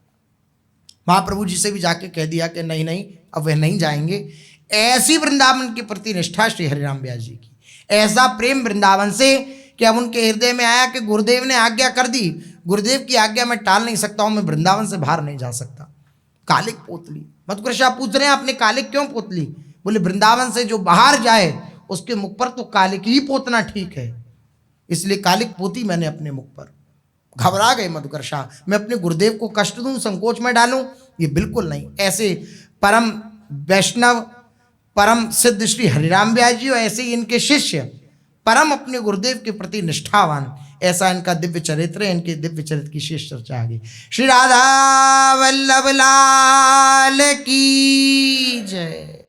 Speaker 1: महाप्रभु जी से भी जाके कह दिया कि नहीं नहीं, अब वह नहीं जाएंगे। ऐसी वृंदावन के प्रति निष्ठा श्री हरिराम व्यास जी की, ऐसा प्रेम वृंदावन से कि अब उनके हृदय में आया कि गुरुदेव ने आज्ञा कर दी, गुरुदेव की आज्ञा मैं टाल नहीं सकता हूं, मैं वृंदावन से बाहर नहीं जा सकता। कालिक पोतली। मधुकर शाह पूछ रहे हैं, आपने कालिक क्यों पोतली? बोले वृंदावन से जो बाहर जाए उसके मुख पर तो कालिक ही पोतना ठीक है, इसलिए कालिक पोती मैंने अपने मुख पर। घबरा गए मधुकर शाह, मैं अपने गुरुदेव को कष्ट दूं, संकोच में डालूं? ये बिल्कुल नहीं। ऐसे परम वैष्णव, परम सिद्ध श्री हरिराम व्यास जी और ऐसे ही इनके शिष्य परम अपने गुरुदेव के प्रति निष्ठावान, ऐसा इनका दिव्य चरित्र है। इनके दिव्य चरित्र की शेष चर्चा आगे। श्री राधा वल्लभ लाल की जय।